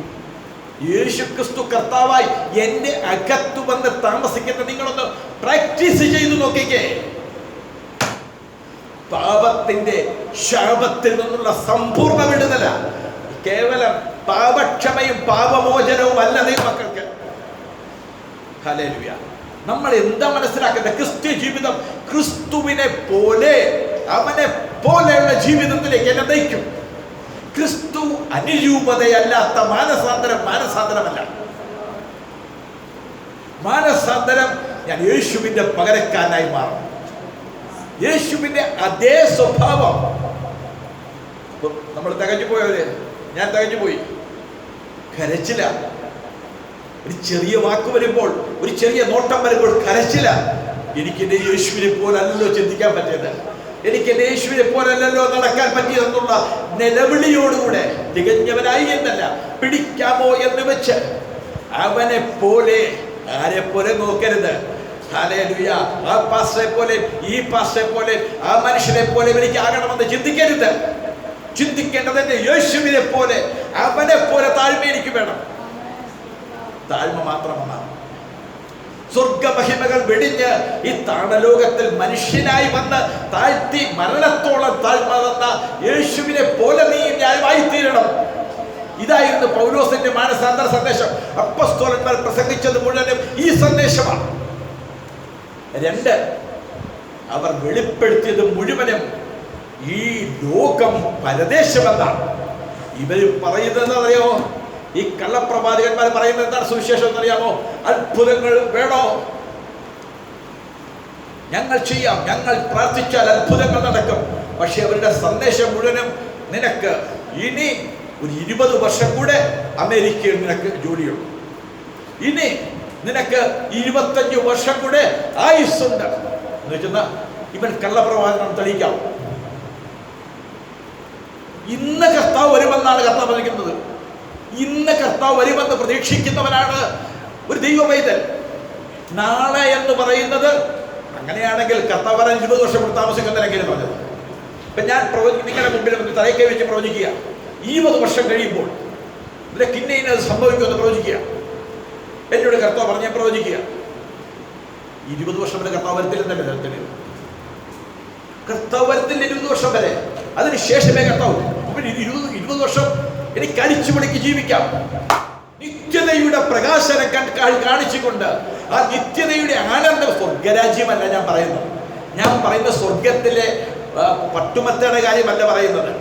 യേശു ക്രിസ്തു കർത്താവായി എൻ്റെ അകത്തു വന്ന് താമസിക്കുന്ന നിങ്ങളൊന്ന് പ്രാക്ടീസ് ചെയ്തു നോക്കിക്കേ. പാപത്തിന്റെ ശാപത്തിൽ നിന്നുള്ള സമ്പൂർണ്ണ വിടുതല, കേവലം പാപക്ഷമയും പാപമോചനവും അല്ല മക്കൾക്ക്. ഹല്ലേലൂയ. നമ്മൾ എന്താ മനസ്സിലാക്കേണ്ടത്? ക്രിസ്ത്യ ജീവിതം ക്രിസ്തുവിനെ പോലെ, അവനെ പോലെയുള്ള ജീവിതത്തിലേക്ക് എന്നെ നയിക്കും. ക്രിസ്തു അനുരൂപതയല്ലാത്ത മാനസാന്തരമല്ല. മാനസാന്തരം ഞാൻ യേശുവിന്റെ പകരക്കാരനായി മാറും. യേശുവിന്റെ അതേ സ്വഭാവം. നമ്മൾ തികഞ്ഞു പോയവര്, ഞാൻ തികഞ്ഞു പോയി. കരച്ചില. ഒരു ചെറിയ വാക്ക് വരുമ്പോൾ, ഒരു ചെറിയ നോട്ടം വരുമ്പോൾ കരച്ചില. എനിക്ക് എൻ്റെ യേശുവിനെ പോലല്ലോ ചിന്തിക്കാൻ പറ്റിയത്, എനിക്ക് എൻ്റെ യേശുവിനെ പോലല്ലോ നടക്കാൻ പറ്റിയതെന്നുള്ള നിലവിളിയോടുകൂടെ, തികഞ്ഞവനായി എന്നല്ല, പിടിക്കാമോ എന്ന് വെച്ച് അവനെ പോലെ ആരെ പോലെ നോക്കരുത്. ഹല്ലേലൂയ. ആ പാസ്റ്ററെ പോലെ ഈ പാസ്റ്ററെ പോലെ ആ മനുഷ്യനെ പോലെ എനിക്ക് ആകണമെന്ന് ചിന്തിക്കരുത്. ചിന്തിക്കേണ്ടത് യേശുവിനെ പോലെ, അവനെ പോലെ താഴ്മ എനിക്ക് വേണം. താഴ്മ മാത്രമാണ്. സ്വർഗമഹിമകൾ വെടിഞ്ഞ് ഈ താണലോകത്തിൽ മനുഷ്യനായി വന്ന് താഴ്ത്തി മരണത്തോളം താഴ്മ തന്ന യേശുവിനെ പോലെ നീ ന്യായമായി തീരണം. ഇതായിരുന്നു പൗലോസിന്റെ മാനസാന്തര സന്ദേശം. അപ്പോസ്തലന്മാർ പ്രസംഗിച്ചത് മുഴുവനും ഈ സന്ദേശമാണ്. 2, അവർ വെളിപ്പെടുത്തിയത് മുഴുവനും ഈ ലോകം പരദേശമെന്നാണ്. ഇവർ പറയുന്നത് അറിയോ? ഈ കള്ളപ്രവാചകന്മാർ പറയുന്നത് എന്താണ്? സുവിശേഷം എന്നറിയാമോ? അത്ഭുതങ്ങൾ വേണോ? ഞങ്ങൾ ചെയ്യാം, ഞങ്ങൾ പ്രാർത്ഥിച്ചാൽ അത്ഭുതങ്ങൾ നടക്കും. പക്ഷെ അവരുടെ സന്ദേശം മുഴുവനും നിനക്ക് ഇനി ഒരു 20 വർഷം കൂടെ അമേരിക്കയിൽ നിനക്ക് ജോലിയുണ്ട്, ഇനി നിനക്ക് 25 വർഷം കൂടെ ആയുസ്സുണ്ട് എന്ന് വെച്ചാൽ ഇവൻ കള്ളപ്രവാചകൻ തെളിയിക്കാം. ഇന്ന് കർത്താവ് വരുമെന്നാണ് കർത്താവ് പറഞ്ഞിരിക്കുന്നത്. ഇന്ന് കർത്താവ് വരുമെന്ന് പ്രതീക്ഷിക്കുന്നവനാണ് ഒരു ദൈവവൈതൽ. നാളെ എന്ന് പറയുന്നത്, അങ്ങനെയാണെങ്കിൽ കർത്താവ് വരാൻ 20 വർഷം കൂടി താമസിക്കുന്നതിനെങ്കിലും പറഞ്ഞത്. ഇപ്പം ഞാൻ നിങ്ങളുടെ മുമ്പിൽ തലയ്ക്കൈ വെച്ച് പ്രവചിക്കുക, 20 വർഷം കഴിയുമ്പോൾ ഇതിലെ കിന്നയിന് സംഭവിക്കുമെന്ന് പ്രവചിക്കുക. എന്നോട് കർത്താവ് പറഞ്ഞ പ്രവചിക്കുക. 20 വർഷം വരെ കർത്താവ് വരത്തില്ലെന്നല്ലേ തരത്തില്? കർത്താവ് വരത്തില്ല 20 വർഷം വരെ. അതിന് ശേഷമേ കർത്താവ്. അപ്പോൾ 20 വർഷം എനിക്ക് അടിച്ചു പൊളിക്ക് ജീവിക്കാം. നിത്യതയുടെ പ്രകാശനം കാണിച്ചുകൊണ്ട് ആ നിത്യതയുടെ ആനന്ദം. സ്വർഗരാജ്യമല്ല ഞാൻ പറയുന്നത്. ഞാൻ പറയുന്ന സ്വർഗത്തിലെ പട്ടുമത്തയുടെ കാര്യമല്ല പറയുന്നത്.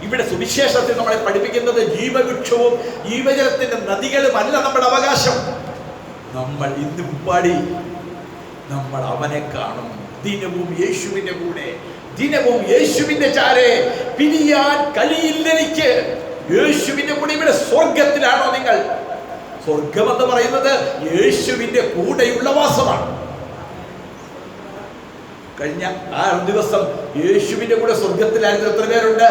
ഇവിടെ സുവിശേഷത്തിൽ നമ്മളെ പഠിപ്പിക്കുന്നത് ജീവവൃക്ഷവും ജീവജലത്തിന്റെ നദികളുമല്ല നമ്മുടെ അവകാശം. നമ്മൾ ഇന്നും പാടി നമ്മൾ അവനെ കാണും. ദിനവും യേശുവിന്റെ കൂടെ, ദിനവും യേശുവിന്റെ ചാരെ പിരിയാൻ കഴിയില്ലെനിക്ക്. യേശുവിന്റെ കൂടെ. ഇവിടെ സ്വർഗത്തിലാണോ നിങ്ങൾ? സ്വർഗം എന്ന് പറയുന്നത് യേശുവിന്റെ കൂടെയുള്ള വാസമാണ്. കഴിഞ്ഞ 6 ദിവസം യേശുവിന്റെ കൂടെ സ്വർഗത്തിലായിരുന്നു. എത്ര പേരുണ്ട്?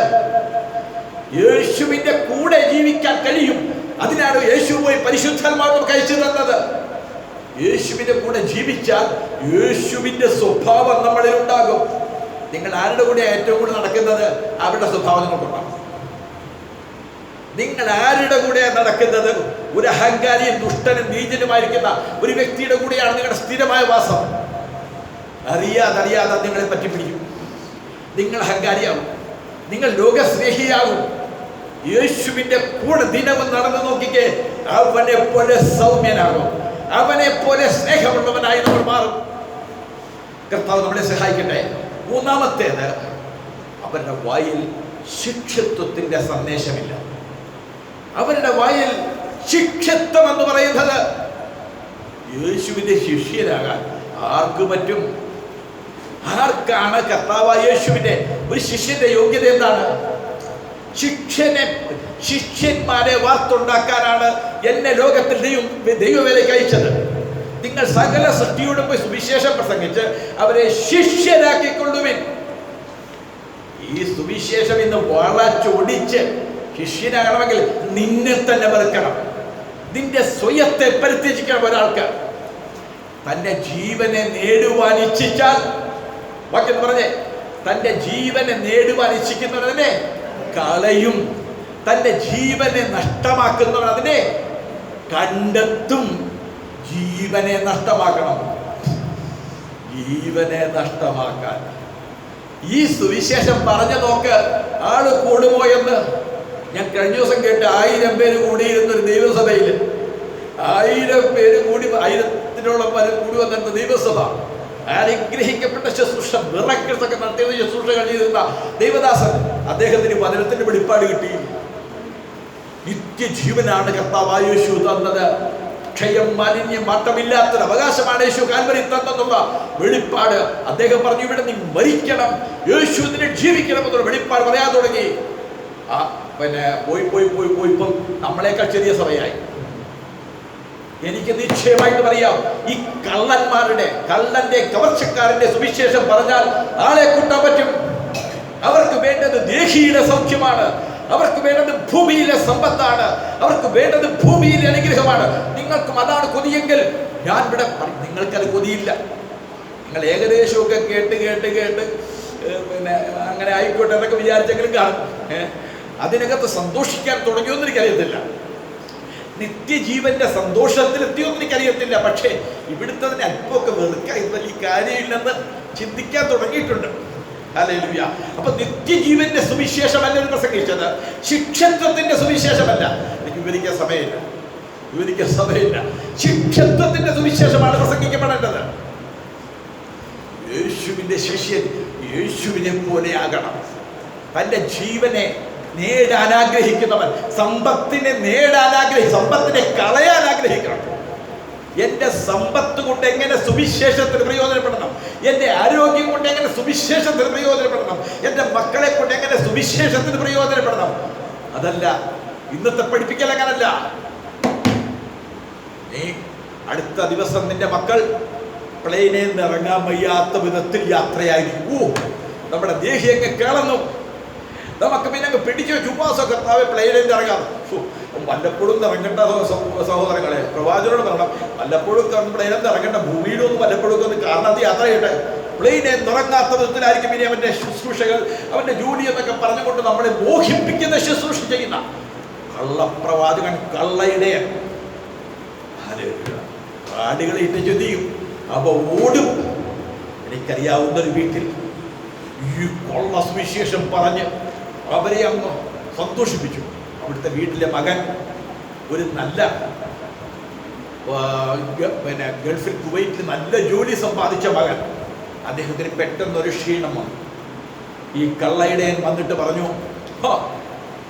യേശുവിന്റെ കൂടെ ജീവിക്കാൻ കഴിയും. അതിനാണ് യേശു പോയി പരിശുദ്ധാത്മാവ് കഴിച്ചു തന്നത്. യേശുവിന്റെ കൂടെ ജീവിച്ചാൽ യേശുവിന്റെ സ്വഭാവം നമ്മളിൽ ഉണ്ടാകും. നിങ്ങൾ ആരുടെ കൂടെ ഏറ്റവും കൂടുതൽ നടക്കുന്നത്? അവരുടെ സ്വഭാവം നിങ്ങൾക്കുണ്ടാകും. നിങ്ങൾ ആരുടെ കൂടെയാണ് നടക്കുന്നത്? ഒരു അഹങ്കാരിയും ദുഷ്ടനും നീചനുമായിരിക്കുന്ന ഒരു വ്യക്തിയുടെ കൂടെയാണ് നിങ്ങളുടെ സ്ഥിരമായ വാസം. അറിയാതെ നിങ്ങളെ പറ്റി പിടിക്കും. നിങ്ങൾ അഹങ്കാരിയാകും, നിങ്ങൾ ലോകസ്നേഹിയാകും. യേശുവിന്റെ കൂടെ ദിനവും നടന്നു നോക്കിക്കേ, അവനെ പോലെ സൗമ്യനാകും, അവനെ പോലെ സ്നേഹമുള്ളവനായി നമ്മൾ മാറും. കർത്താവ് നമ്മളെ സഹായിക്കട്ടെ. 3-ാമത്തേത്, അവരുടെ വായിൽ ശിക്ഷത്വത്തിന്റെ സന്ദേശമില്ല. അവരുടെ വായിൽ ശിക്ഷത്വം എന്ന് പറയുന്നത്, യേശുവിന്റെ ശിഷ്യനാകാൻ ആർക്ക് പറ്റും? ആർക്കാണ് കർത്താവായ യേശുവിന്റെ ഒരു ശിഷ്യന്റെ യോഗ്യത? എന്താണ്? ശിഷ്യന്മാരെ വാർത്തുണ്ടാക്കാനാണ് എന്നെ ലോകത്തിൽ ദൈവവേലയ്ക്ക് അയച്ചത്. നിങ്ങൾ സകല സൃഷ്ടിയോടും പോയി സുവിശേഷം പ്രസംഗിച്ച് അവരെ ശിഷ്യരാക്കിക്കൊള്ളുവിൻ. ഈ സുവിശേഷം ഇന്ന് വളച്ചൊടിച്ച് ശിഷ്യനാകണമെങ്കിൽ നിന്നെ തന്നെ വെറുക്കണം. നിന്റെ സ്വയത്തെ പരിത്യജിക്കണം. ഒരാൾക്ക് തന്റെ ജീവനെ നേടുവാൻ ഇച്ഛിച്ചാൽ, വാക്യം പറഞ്ഞേ, തന്റെ ജീവനെ നേടുവാൻ ഇച്ഛിക്കുന്നവനെ കളയും, തന്റെ ജീവനെ നഷ്ടമാക്കുന്നവൻ അതിനെ കണ്ടെത്തും. ജീവനെ നഷ്ടമാക്കണം. ജീവനെ നഷ്ടമാക്കാൻ ഈ സുവിശേഷം പറഞ്ഞു നോക്ക്. ആള് കൂടുമോ എന്ന് ഞാൻ കഴിഞ്ഞ ദിവസം കേട്ട്. 1000 പേര് കൂടിയിരുന്നൊരു ദൈവസഭയിൽ 1000 പേര് കൂടി, 1000-ഓളം പേര് കൂടി വന്നിരുന്ന ദൈവസഭ. അനുഗ്രഹിക്കപ്പെട്ട ശുശ്രൂഷ, മിറക്കിൾസൊക്കെ നടത്തിയ ശുശ്രൂഷ കഴിഞ്ഞിരുന്ന ദൈവദാസൻ, അദ്ദേഹത്തിന് വചനത്തിന്റെ വെളിപ്പാട് കിട്ടി. നിത്യജീവനാണ് കർത്താവായ യേശു തന്നത്. ക്ഷയം, മാലിന്യം, മാറ്റമില്ലാത്തൊരു അവകാശമാണ് യേശു കാൽവരിയിൽ തന്നെന്നുള്ള വെളിപ്പാട്. അദ്ദേഹം പറഞ്ഞു, ഇവിടെ നീ മരിക്കണം, യേശു നിന്നെ ജീവിക്കണം എന്നുള്ള വെളിപ്പാട് പറയാൻ തുടങ്ങി. പിന്നെ പോയി ഇപ്പം നമ്മളെക്കാൾ ചെറിയ സഭയായി. എനിക്ക് നിശ്ചയമായിട്ട് പറയാം, ഈ കള്ളന്റെ കവർച്ചക്കാരന്റെ സുവിശേഷം പറഞ്ഞാൽ ആളെ കൂട്ടാൻ പറ്റും. അവർക്ക് വേണ്ടത് ദേഹിയുടെ സൗഖ്യമാണ്, അവർക്ക് വേണ്ടത് ഭൂമിയിലെ സമ്പത്താണ്, അവർക്ക് വേണ്ടത് ഭൂമിയിലെ അനുഗ്രഹമാണ്. നിങ്ങൾക്കും അതാണ് കൊതിയെങ്കിൽ ഞാൻ ഇവിടെ നിങ്ങൾക്കത് കൊതിയില്ല. നിങ്ങൾ ഏകദേശമൊക്കെ കേട്ട് കേട്ട് കേട്ട് പിന്നെ അങ്ങനെ ആയിക്കോട്ടെ എന്നൊക്കെ വിചാരിച്ചെങ്കിലും കാണും. അതിനകത്ത് സന്തോഷിക്കാൻ തുടങ്ങിയോന്ന് എനിക്കറിയത്തില്ല. നിത്യജീവന്റെ സന്തോഷത്തിലെത്തിയോന്ന് എനിക്കറിയത്തില്ല. പക്ഷേ ഇവിടുത്തെ അല്പമൊക്കെ വെറുക്കാൻ ഇത് വലിയ കാര്യമില്ലെന്ന് ചിന്തിക്കാൻ തുടങ്ങിയിട്ടുണ്ട്. ഹല്ലേലൂയ. അപ്പൊ നിത്യജീവന്റെ സുവിശേഷമല്ല ഇത് പ്രസംഗിച്ചത്, ശിക്ഷത്വത്തിന്റെ സുവിശേഷമല്ല. എനിക്ക് വിവരിക്കാൻ സമയമില്ല. ശിക്ഷത്വത്തിന്റെ സുവിശേഷമാണ് പ്രസംഗിക്കപ്പെടേണ്ടത്. യേശുവിന്റെ ശിഷ്യൻ യേശുവിനെ പോലെ ആകണം. തൻ്റെ ജീവനെ നേടാൻ ആഗ്രഹിക്കുന്നവൻ സമ്പത്തിനെ സമ്പത്തിനെ കളയാൻ ആഗ്രഹിക്കണം. എൻ്റെ സമ്പത്ത് കൊണ്ട് എങ്ങനെ സുവിശേഷത്തിന് പ്രയോജനപ്പെടണം, എൻ്റെ ആരോഗ്യം കൊണ്ട് എങ്ങനെ സുവിശേഷത്തിന് പ്രയോജനപ്പെടണം, എൻ്റെ മക്കളെ കൊണ്ട് എങ്ങനെ സുവിശേഷത്തിന് പ്രയോജനപ്പെടണം. അതല്ല ഇന്നത്തെ പഠിപ്പിക്കൽ. അങ്ങനല്ല. നീ അടുത്ത ദിവസം നിന്റെ മക്കൾ പ്ലെയിനിൽ നിന്ന് ഇറങ്ങാൻ വയ്യാത്ത വിധത്തിൽ യാത്രയായിരിക്കും. നമ്മുടെ ദേഹി അങ്ങ് കേളന്നു. നമുക്ക് പിന്നെ അങ്ങ് പിടിച്ചു ചുമ്മാസൊക്കെ പ്ലെയിനിൽ നിന്ന് ഇറങ്ങാം. വല്ലപ്പോഴും ഇറങ്ങേണ്ട സഹോദരങ്ങളെ, പ്രവാചകനോട് പറയണം, വല്ലപ്പോഴും പ്ലെയിനിൽ നിന്ന് ഇറങ്ങേണ്ട, ഭൂമിയിലൊന്നും വല്ലപ്പോഴും ഒന്ന് കാരണത്തിൽ യാത്ര ചെയ്യട്ടെ. പ്ലെയിനെ നിറങ്ങാത്ത വിധത്തിലായിരിക്കും ഇനി അവൻ്റെ ശുശ്രൂഷകൾ, അവൻ്റെ ജോലി എന്നൊക്കെ പറഞ്ഞുകൊണ്ട് നമ്മളെ മോഹിപ്പിക്കുന്ന ശുശ്രൂഷ ചെയ്യുന്ന കള്ളപ്രവാചകൻ, കള്ളയിടയൻ. കാടുകളെ ഇട്ട് ചൊല്ലിയും അവ ഓടും. എനിക്കറിയാവുന്ന ഒരു വീട്ടിൽ ഈ കൊള്ള സുവിശേഷം പറഞ്ഞ് അവരെ അങ്ങ് സന്തോഷിപ്പിച്ചു. അവിടുത്തെ വീട്ടിലെ മകൻ ഒരു നല്ല പിന്നെ ഗൾഫിൽ കുവൈറ്റിൽ നല്ല ജോലി സമ്പാദിച്ച മകൻ. അദ്ദേഹത്തിന് പെട്ടെന്നൊരു ക്ഷീണം വന്നു. ഈ കള്ളയിടയൻ വന്നിട്ട് പറഞ്ഞു,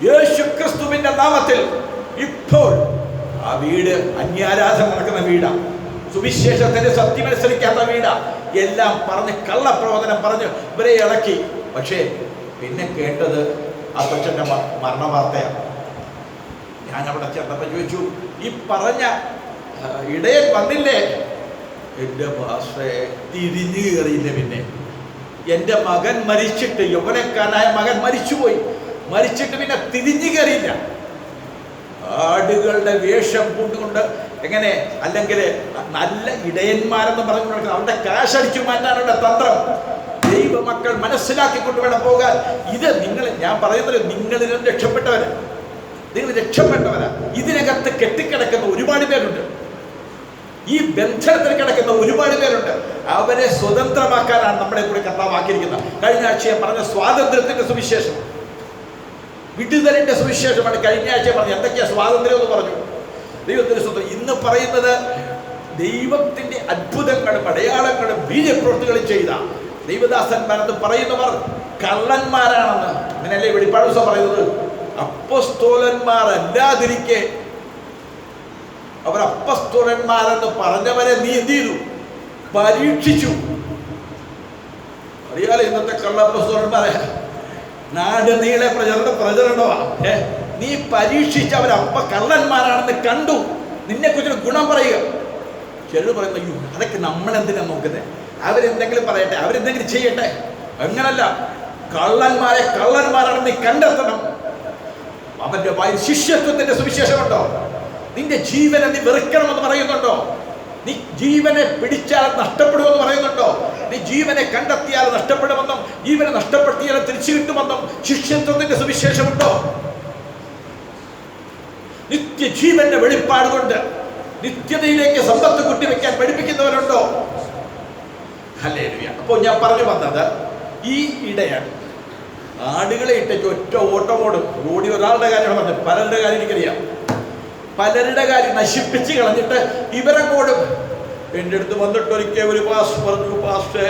യേശുക്രിസ്തുവിന്റെ നാമത്തിൽ ഇപ്പോൾ ആ വീട് അന്യാരാധന നടക്കുന്ന വീടാ, സുവിശേഷത്തിന്റെ സത്യമനുസരിക്കാത്ത വീടാ, എല്ലാം പറഞ്ഞ് കള്ളപ്രവചനം പറഞ്ഞ് ഇവരെ ഇളക്കി. പക്ഷേ പിന്നെ കേട്ടത് ആ കൊച്ചൻ്റെ മരണവാർത്തയാണ്. ഞാൻ അവിടെ ചെന്നപ്പോൾ ചോദിച്ചു, ഈ പറഞ്ഞ ഇടയൻ വന്നില്ലേ? എൻ്റെ ഭാഷയെ തിരിഞ്ഞു കയറിയില്ല. പിന്നെ എൻ്റെ മകൻ മരിച്ചിട്ട്, യൗവനക്കാരനായ മകൻ മരിച്ചുപോയി. മരിച്ചിട്ട് പിന്നെ തിരിഞ്ഞു കയറിയില്ല. ആടുകളുടെ വേഷം പൂണ്ടുകൊണ്ട് എങ്ങനെ, അല്ലെങ്കിൽ നല്ല ഇടയന്മാരെന്ന് പറഞ്ഞുകൊണ്ട് അവരുടെ കാശടിച്ചു മാറ്റാനുള്ള തന്ത്രം ദൈവമക്കൾ മനസ്സിലാക്കിക്കൊണ്ട് വേണം പോകാൻ. ഇത് ഞാൻ പറയുന്നത് നിങ്ങളിലും നിങ്ങൾ രക്ഷപ്പെട്ടവരാ. ഇതിനകത്ത് കെട്ടിക്കിടക്കുന്ന ഒരുപാട് പേരുണ്ട്, ഈ ബന്ധനത്തിൽ കിടക്കുന്ന ഒരുപാട് പേരുണ്ട്. അവരെ സ്വതന്ത്രമാക്കാനാണ് നമ്മളെ കൂടി കർത്താവാക്കിയിരിക്കുന്നത്. കഴിഞ്ഞ ആഴ്ച പറഞ്ഞ സ്വാതന്ത്ര്യത്തിന്റെ സുവിശേഷം, വിടുതലിന്റെ സുവിശേഷമാണ് കഴിഞ്ഞ ആഴ്ച പറഞ്ഞു. എന്തൊക്കെയാ സ്വാതന്ത്ര്യം എന്ന് പറഞ്ഞു? ദൈവത്തിന്റെ സ്വന്തം. ഇന്ന് പറയുന്നത് ദൈവത്തിന്റെ അത്ഭുതങ്ങളും അടയാളങ്ങളും വീര്യപ്രവൃത്തികളും ചെയ്ത ദൈവദാസന്മാരെന്ന് പറയുന്നവർ കള്ളന്മാരാണെന്ന്. അങ്ങനെയല്ലേ വെളിപ്പാട് ദിവസം പറയുന്നത്? അപ്പസ്തോലന്മാരല്ലാതിരിക്കെ അവർ അപ്പസ്തോലന്മാരെന്ന് പറഞ്ഞവരെ നീ എന്ത് ചെയ്തു? പരീക്ഷിച്ചു. അറിയാലോ ഇന്നത്തെ കള്ളപ്പസ്തോലന്മാരെ നാട് നീളെ പ്രചരണമാ. നീ പരീക്ഷിച്ച് അവരപ്പ കള്ളന്മാരാണെന്ന് കണ്ടു, നിന്നെ കുറിച്ച് ഗുണം പറയുക. ചിലർ പറയുന്നു, അയ്യോ അതൊക്കെ നമ്മളെന്തിനാ നോക്കുന്നത്, അവരെന്തെങ്കിലും പറയട്ടെ, അവരെന്തെങ്കിലും ചെയ്യട്ടെ. അങ്ങനല്ല, കള്ളന്മാരെ കള്ളന്മാരാണെന്ന് നീ കണ്ടെത്തണം. അവന്റെ വായിൽ ശിഷ്യത്വത്തിന്റെ സുവിശേഷമുണ്ടോ? നിന്റെ ജീവനെ നീ വെറുക്കണമെന്ന് പറയുന്നുണ്ടോ? നീ ജീവനെ പിടിച്ചാൽ നഷ്ടപ്പെടുമെന്ന് പറയുന്നുണ്ടോ? നീ ജീവനെ കണ്ടെത്തിയാൽ നഷ്ടപ്പെടുമെന്നും ജീവനെ നഷ്ടപ്പെടുത്തിയാൽ തിരിച്ചു കിട്ടുമെന്നും ശിഷ്യത്വത്തിന്റെ സുവിശേഷമുണ്ടോ? നിത്യജീവന്റെ വെളിപ്പാട് കൊണ്ട് നിത്യതയിലേക്ക് സമ്പത്ത് കുട്ടിവെക്കാൻ പഠിപ്പിക്കുന്നവരുണ്ടോ? ഹല്ലേലൂയ. അപ്പോൾ ഞാൻ പറഞ്ഞു വന്നത്, ഈ ഇടയൻ ആടുകളെ ഇട്ടേക്ക് ഒറ്റ ഓട്ടമോടും ഓടി. ഒരാളുടെ കാര്യമാണ് പറഞ്ഞത്, പലരുടെ കാര്യം എനിക്കറിയാം. പലരുടെ കാര്യം നശിപ്പിച്ച് കളഞ്ഞിട്ട് ഇവരങ്ങോടും. എൻ്റെ അടുത്ത് വന്നിട്ട് ഒരിക്കൽ ഒരു പാസ്റ്റർ പറഞ്ഞു, പാസ്റ്റേ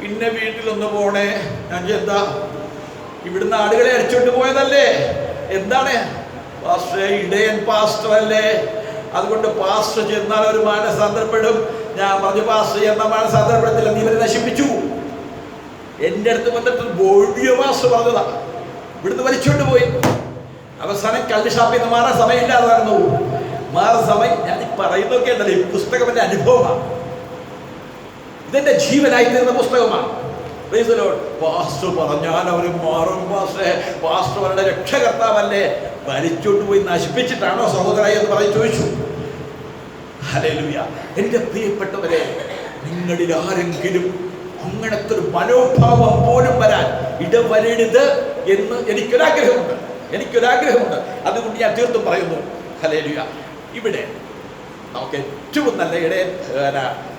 ഇന്ന വീട്ടിലൊന്ന് പോണേ. ഞാൻ എന്താ, ഇവിടുന്ന് ആടുകളെ അടിച്ചോണ്ട് പോയതല്ലേ? എന്താണ് പാസ്റ്റേ? ഇടയൻ പാസ്റ്റർ അല്ലേ, അതുകൊണ്ട് പാസ്റ്റർ ചെന്നാൽ ഒരു മാനസാന്തരപ്പെടും. ഞാൻ പറഞ്ഞു, പാസ്റ്റർ ചെന്നാൽ മാനസാന്തരപ്പെടത്തില്ല, നീ ഇവരെ നശിപ്പിച്ചു. എൻ്റെ അടുത്ത് വന്നിട്ട് ബോഡിയ പാസ്റ്റർ പറഞ്ഞതാ, ഇവിടുന്ന് വലിച്ചോണ്ട് പോയി. അവസാനം കള്ള് ഷാപ്പിൽ നിന്ന് മാറാൻ സമയമില്ലാതെ നടന്നു. മാറാൻ സമയം, ഞാൻ ഈ പറയുന്നതൊക്കെ ഉണ്ടല്ലോ, ഈ പുസ്തകം എൻ്റെ അനുഭവമാണ്, ഇതെന്റെ ജീവനായി തീർന്ന പുസ്തകമാണ്. പാസ്റ്റർ പറഞ്ഞാൽ അവർ മാറും. പാസ്റ്റർ അവരുടെ രക്ഷകർത്താവല്ലേ, വലിച്ചോണ്ട് പോയി നശിപ്പിച്ചിട്ടാണോ സഹോദരായി എന്ന് ചോദിച്ചു. ഹല്ലേലൂയ. എൻ്റെ പ്രിയപ്പെട്ടവരെ, നിങ്ങളിൽ ആരെങ്കിലും അങ്ങനത്തെ ഒരു മനോഭാവം പോലും വരാൻ ഇടവരരുത് എന്ന് എനിക്കൊരാഗ്രഹമുണ്ട്. അതുകൊണ്ട് ഞാൻ തീർത്തും പറയുന്നു. ഹല്ലേലൂയ. ഇവിടെ നമുക്ക് ഏറ്റവും നല്ല ഇടയൻ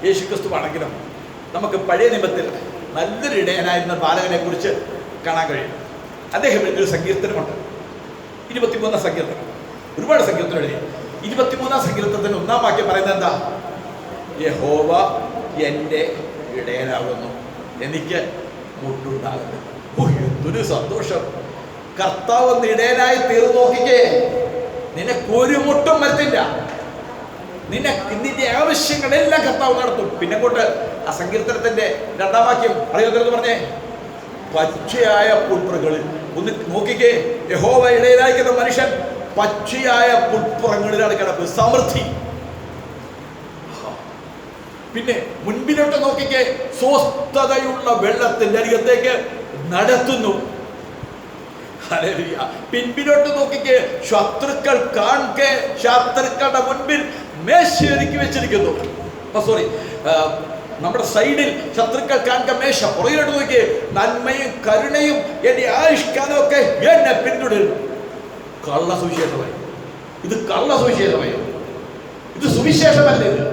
യേശുക്രിസ്തു ആണെങ്കിലും നമുക്ക് പഴയ നിയമത്തിൽ നല്ലൊരു ഇടയനായിരുന്ന ബാലകനെ കുറിച്ച് കാണാൻ കഴിയും. അദ്ദേഹം ഒരു സങ്കീർത്തനമുണ്ട്, 23 സങ്കീർത്തനം. ഒരുപാട് സങ്കീർത്തനം എഴുതി. 23 സങ്കീർത്തനത്തിന് 1-ാം വാക്യം പറയുന്നത് എന്താ? യഹോവ എൻ്റെ ഇടയനാകുന്നു, എനിക്ക് മുട്ടുണ്ടാകുന്നു. എന്തൊരു സന്തോഷം! കർത്താവ് ഒന്ന് ഇടയനായി തീർന്നു നോക്കിക്കേ, നിനക്കൊരു മുട്ടും വരത്തില്ല. നിന്റെ ആവശ്യങ്ങളെല്ലാം കർത്താവ് നടത്തും. പിന്നെ കൊണ്ട് ആ സങ്കീർത്തനത്തിന്റെ 2-ാം വാക്യം അറിയാത്തത് പറഞ്ഞേ, പച്ചയായ പുൽപ്പുറങ്ങളിൽ ഒന്ന് നോക്കിക്കേ, യഹോവ ഇടയനായിരിക്കുന്ന മനുഷ്യൻ പച്ചയായ പുൽപ്പുറങ്ങളിലാണ് കിടപ്പ്, സമൃദ്ധി. പിന്നെ മുൻപിലോട്ട് നോക്കിക്കേ, സ്വസ്ഥതയുള്ള വെള്ളത്തിന്റെ അരികത്തേക്ക് നടത്തുന്നു. ഹല്ലേലൂയ. പിൻപിലോട്ട് നോക്കിക്കേ, ശത്രുക്കളുടെ മുൻപിൽ മേശ ഒരുക്കി വെച്ചിരിക്കുന്നു. നമ്മുടെ സൈഡിൽ ശത്രുക്കൾ കാണുക മേശ. പുറകിലോട്ട് നോക്കിയേ, നന്മയും കരുണയും എന്റെ ആയുഷ്കാലം ഒക്കെ എന്നെ പിന്തുടരുന്നു. കള്ള സുവിശേഷമായി ഇത്, കള്ള സുവിശേഷമായി ഇത്, സുവിശേഷമല്ല ഇത്.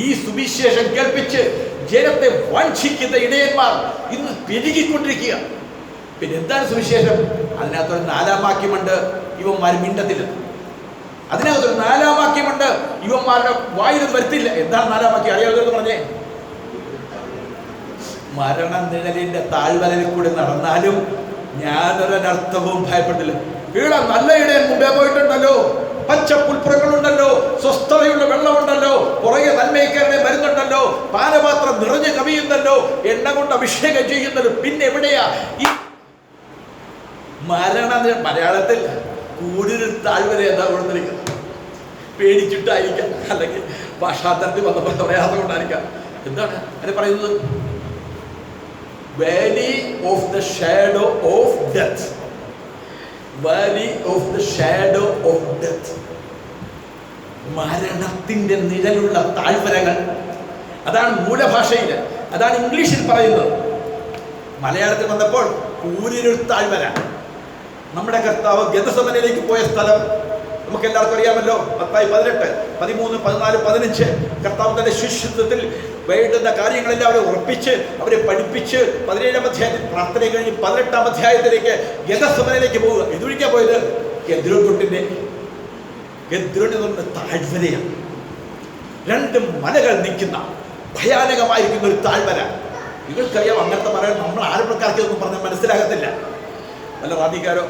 ഈ സുവിശേഷം കേൾപ്പിച്ച് ജനത്തെ വഞ്ചിക്കുന്ന ഇടയന്മാർ ഇന്ന് പെരുകിക്കൊണ്ടിരിക്കുക. പിന്നെ എന്താണ് സുവിശേഷം? അതിനകത്തൊരു 4-ാം വാക്യമുണ്ട്, ഇവന്മാർ മിണ്ടത്തില്ല. അതിനകത്തൊരു 4-ാം വാക്യമുണ്ട്, ഇവന്മാരുടെ വായിലും വരുത്തില്ല. എന്താണ് 4-ാം വാക്യം? അറിയാവുന്നത് പറഞ്ഞേ. മരണ നിഴലിന്റെ താഴ്വരയിൽ കൂടി നടന്നാലും ഞാനൊരനർത്ഥവും ഭയപ്പെട്ടില്ല. ഇവിടെ നല്ല ഇടയൻ മുമ്പേ പോയിട്ടുണ്ടല്ലോ, പച്ച പുൽപ്പുറങ്ങളുണ്ടല്ലോ, സ്വസ്ഥതയുള്ള വെള്ളമുണ്ടല്ലോ, പുറകെ നന്മയ്ക്കാരനെ വരുന്നുണ്ടല്ലോ, പാനപാത്രം നിറഞ്ഞു കവിയുന്നല്ലോ, എണ്ണ കൊണ്ട് അഭിഷേകം ചെയ്യുന്നല്ലോ. പിന്നെ എവിടെയാ ഈ മലയാളത്തിൽ കൂടുതൽ താഴ്വര എന്താ കൊടുത്തിരിക്കുന്നത്? പേടിച്ചിട്ടായിരിക്കാം, അല്ലെങ്കിൽ ഭാഷാന്തരത്തിൽ വന്നപ്പോൾ പറയാതെ കൊണ്ടായിരിക്കാം. എന്താണ് അതിന് പറയുന്നത്? Valley of the shadow of death. Valley of the shadow of death. മരണത്തിന്റെ നിഴലുള്ള താഴ്വരകൾ. അതാണ് മൂലഭാഷയിൽ, അതാണ് ഇംഗ്ലീഷിൽ പറയുന്നത്. മലയാളത്തിൽ വന്നപ്പോൾ കൂരിരുൾ താഴ്വര. നമ്മുടെ കർത്താവ് ഗെത്സമനയിലേക്ക് പോയ സ്ഥലം നമുക്ക് എല്ലാവർക്കും അറിയാമല്ലോ. മത്തായി 18, 13, 14, 15 കർത്താവ് തന്റെ ശിഷ്യത്വത്തിൽ വേണ്ടുന്ന കാര്യങ്ങളെല്ലാം അവരെ ഉറപ്പിച്ച്, അവരെ പഠിപ്പിച്ച് 17-ാം അധ്യായത്തിൽ പ്രാർത്ഥന കഴിഞ്ഞ് 18-ാം അധ്യായത്തിലേക്ക് ഗെത്സമനയിലേക്ക് പോവുക. ഇതുവഴിക്കാ പോയത് ഗെദ്രോണിന്റെ താഴ്വരയാണ്. 2 മലകൾ നിൽക്കുന്ന ഭയാനകമായിരിക്കുന്ന ഒരു താഴ്വര. നിങ്ങൾക്കറിയാം, അങ്ങനത്തെ പറയാൻ നമ്മൾ ആലപ്പുഴക്കാർക്ക് ഒന്നും പറഞ്ഞാൽ മനസ്സിലാകത്തില്ല. വല്ല റാന്നിക്കാരോ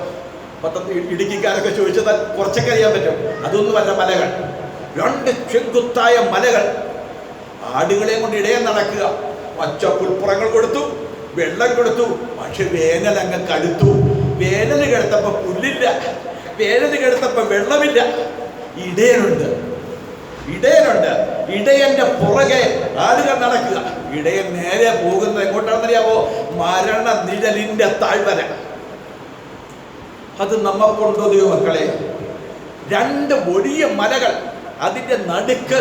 ഇടുക്കിക്കാരൊക്കെ ചോദിച്ചാൽ കുറച്ചൊക്കെ അറിയാൻ പറ്റും. അതൊന്നുമല്ല മലകൾ, 2 ചെങ്കുത്തായ മലകൾ. ആടുകളെയും കൊണ്ട് ഇടയം നടക്കുക. പച്ച പുൽപ്പുറങ്ങൾ കൊടുത്തു, വെള്ളം കൊടുത്തു. പക്ഷെ വേനൽ അങ്ങ് കടുത്തു. വേനൽ കിടത്തപ്പോ പുല്ലില്ല, വേനൽ കിടത്തപ്പോ വെള്ളമില്ല. ഇടയനുണ്ട്. ഇടയന്റെ പുറകെ ആളുകൾ നടക്കുക. ഇടയൻ നേരെ പോകുന്നത് എങ്ങോട്ടാണെന്നറിയാമോ? മരണ നിഴലിന്റെ താഴ്വര. അത് നമ്മൾക്കുണ്ടോ ദൈവമക്കളെ? 2 വലിയ മലകൾ, അതിന്റെ നടുക്ക്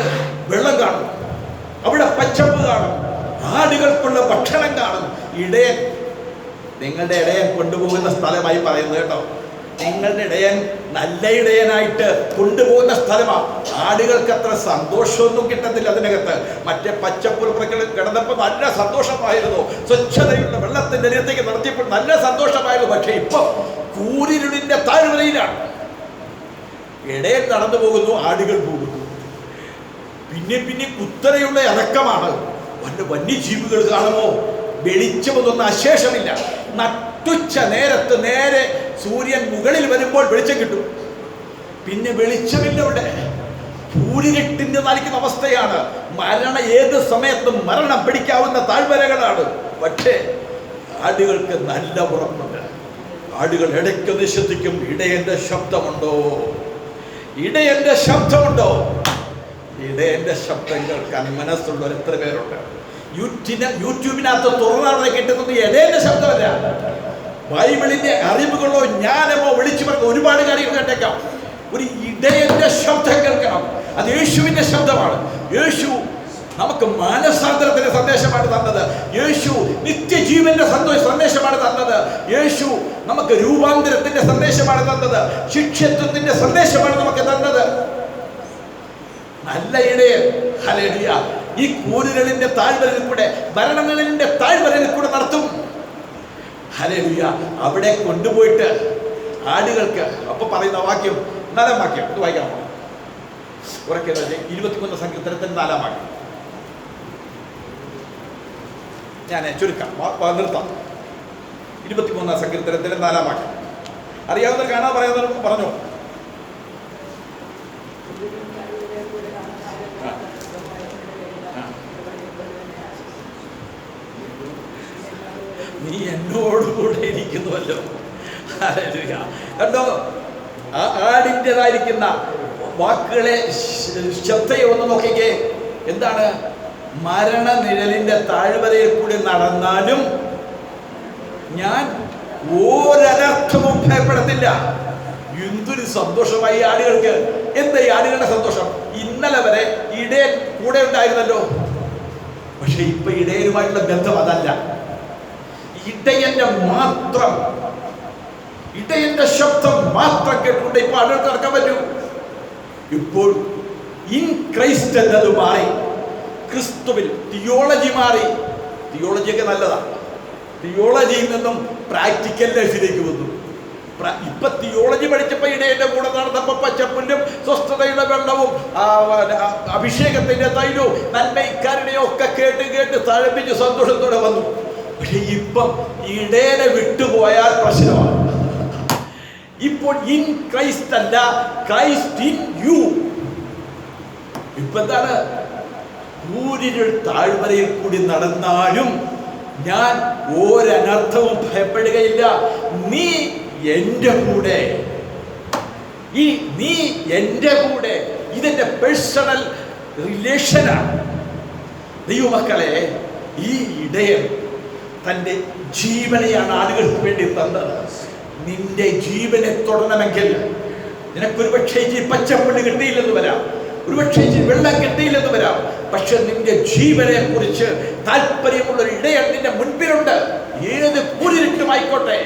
വെള്ളം കാണും, അവിടെ പച്ചപ്പ് കാണും, ആടുകൾക്കുള്ള ഭക്ഷണം കാണും. ഇടയൻ, നിങ്ങളുടെ ഇടയൻ കൊണ്ടുപോകുന്ന സ്ഥലമായി പറയുന്നത് കേട്ടോ. നിങ്ങളുടെ ഇടയൻ നല്ല ഇടയനായിട്ട് കൊണ്ടുപോകുന്ന സ്ഥലമാണ്. ആടുകൾക്ക് അത്ര സന്തോഷമൊന്നും കിട്ടത്തില്ല അതിനകത്ത്. മറ്റേ പച്ചപ്പുറപ്പുറകൾ കിടന്നപ്പോൾ നല്ല സന്തോഷമായിരുന്നു, സ്വച്ഛതയുള്ള വെള്ളത്തിന്റെ അരികത്തേക്ക് നടത്തിയപ്പോൾ നല്ല സന്തോഷമായിരുന്നു. പക്ഷെ ഇപ്പൊ കൂരിരുളിന്റെ താഴ്വരയിലാണ്. ഇടയൻ നടന്നു പോകുന്നു, ആടുകൾ പോകുന്നു. പിന്നെ കുത്തനെയുള്ള ഇറക്കമാണ്. വന്യജീവികൾ കാണുമോ? വെളിച്ചമൊന്നും അശേഷമില്ല. നട്ടുച്ച നേരത്ത് നേരെ സൂര്യൻ മുകളിൽ വരുമ്പോൾ വെളിച്ചം കിട്ടും. പിന്നെ വെളിച്ചമില്ല. അവിടെ സൂര്യനെട്ടിന്റെ നലിക്കുന്ന അവസ്ഥയാണ്. ഏത് സമയത്തും മരണം പിടിക്കാവുന്ന താഴ്വരകളാണ്. പക്ഷേ ആടുകൾക്ക് നല്ല ഉറപ്പുണ്ട്. ആടുകൾ ഇടയ്ക്കൊന്ന് ശ്രദ്ധിക്കും, ഇടയന്റെ ശബ്ദമുണ്ടോ? ഇടയന്റെ ശബ്ദമുണ്ടോ? ഇടയന്റെ ശബ്ദം കേൾക്കാൻ മനസ്സുള്ളവർ എത്ര പേരുണ്ട്? യൂട്യൂബിനകത്ത് തുറന്നാളെ കിട്ടുന്നത് ഇടയന്റെ ശബ്ദമല്ല. ബൈബിളിന്റെ അറിവുകളോ ജ്ഞാനമോ വിളിച്ചു പറഞ്ഞ ഒരുപാട് കാര്യങ്ങൾ കേട്ടേക്കാം. ഒരു ഇടയന്റെ ശബ്ദം കേൾക്കണം. അത് യേശുവിന്റെ ശബ്ദമാണ്. യേശു നമുക്ക് മാനസാന്തരത്തിന്റെ സന്ദേശമാണ് തന്നത്. യേശു നിത്യജീവന്റെ സന്ദേശമാണ് തന്നത്. യേശു നമുക്ക് രൂപാന്തരത്തിന്റെ സന്ദേശമാണ് തന്നത്. ശിഷ്യത്വത്തിന്റെ സന്ദേശമാണ് നമുക്ക് തന്നത്. നല്ല ഇടയൻ, ഹല്ലേലൂയ, ഈ കൂരുകളിന്റെ താഴ്വരയിൽ കൂടെ, മരണങ്ങളിന്റെ താഴ്വരയിൽ കൂടെ നടത്തും. ഹല്ലേലൂയ. അവിടെ കൊണ്ടുപോയിട്ട് ആടുകൾക്ക് അപ്പൊ പറയുന്ന വാക്യം, 4-ാം വാക്യം ഇത് വായിക്കാമോ? ഉറക്കെ 23 സങ്കീർത്തനത്തിൽ 4-ാം വാക്യം. ഞാൻ ചുരുക്കാം, നിർത്താം. 23-ാം സങ്കീർത്തനത്തിലെ 4-ാം വാക്യം. അറിയാവുന്നവർ കാണാൻ പറയാവുന്നവർ പറഞ്ഞു. നീ എന്നോടുകൂടെ ഇരിക്കുന്നുവല്ലോ. കണ്ടോ, ആ ആടിൻ്റെതായിരിക്കുന്ന വാക്കുകളെ ശ്രദ്ധയെ ഒന്ന് നോക്കിക്കേ. എന്താണ്? മരണനിഴലിന്റെ താഴ്വരയിൽ കൂടി നടന്നാലും ഞാൻ ഒരനർത്ഥവും ഭയപ്പെടത്തില്ല. എന്തൊരു സന്തോഷമായി ആടുകൾക്ക്. എന്താ ഈ ആടുകളുടെ സന്തോഷം? ഇന്നലെ വരെ ഇടയൻ കൂടെ ഉണ്ടായിരുന്നല്ലോ, പക്ഷെ ഇപ്പൊ ഇടയനുമായിട്ടുള്ള ബന്ധം അതല്ല. ഇടയന്റെ ശബ്ദം മാത്രം കേട്ടുകൊണ്ട് ഇപ്പൊ ആടുകൾക്ക് നടക്കാൻ പറ്റൂ. ഇപ്പോൾ ഇൻ ക്രൈസ്റ്റ് എന്നത് മാറി, ക്രിസ്തുവിൽ. തിയോളജി മാറി. തിയോളജിയൊക്കെ നല്ലതാണ്. തിയോളജിയിൽ നിന്നും പ്രാക്ടിക്കൽ ലൈഫിലേക്ക് വന്നു. ഇപ്പൊ തിയോളജി പഠിച്ചപ്പോ ഇടയന്റെ കൂടെ നടന്നപ്പോ പച്ചപ്പുല്ലും സ്വസ്ഥതയുടെ വെള്ളവും അഭിഷേകത്തിന്റെ തൈലവും നന്മയിക്കാരുടെയും ഒക്കെ കേട്ട് കേട്ട് തഴപ്പിച്ച് സന്തോഷത്തോടെ വന്നു. പക്ഷെ ഇപ്പം ഇടയനെ വിട്ടുപോയാൽ പ്രശ്നമാണ്. ഇപ്പോൾ ഇൻ ക്രൈസ്റ്റ് അല്ല, ക്രൈസ്റ്റ് ഇൻ യു. ഇപ്പൊ എന്താണ്? കൂരിരുൾ താഴ്വരയിൽ കൂടി നടന്നാലും ഞാൻ ഒരനർത്ഥവും ഭയപ്പെടുകയില്ല. നീ എൻ്റെ കൂടെ. നീ എൻ്റെ കൂടെ. ഇതെന്റെ പേഴ്സണൽ റിലേഷനാണ്. ദൈവമക്കളെ, ഈ ഇടയൻ തൻ്റെ ജീവനെയാണ് ആളുകൾക്ക് വേണ്ടി തന്നത്. നിന്റെ ജീവനെ തൊടണമെങ്കിൽ നിനക്കൊരു പക്ഷേ പച്ചപ്പുല്ല് കിട്ടിയില്ലെന്ന് വരാം, ഒരുപക്ഷെ വെള്ളം കിട്ടിയില്ലെന്ന് വരാം, പക്ഷെ നിന്റെ ജീവനെ കുറിച്ച് താല്പര്യമുള്ള ഒരു ഇടയൻ നിന്റെ മുൻപിലുണ്ട്. ഏത് കൂരിരുട്ടുമായിക്കോട്ടെ.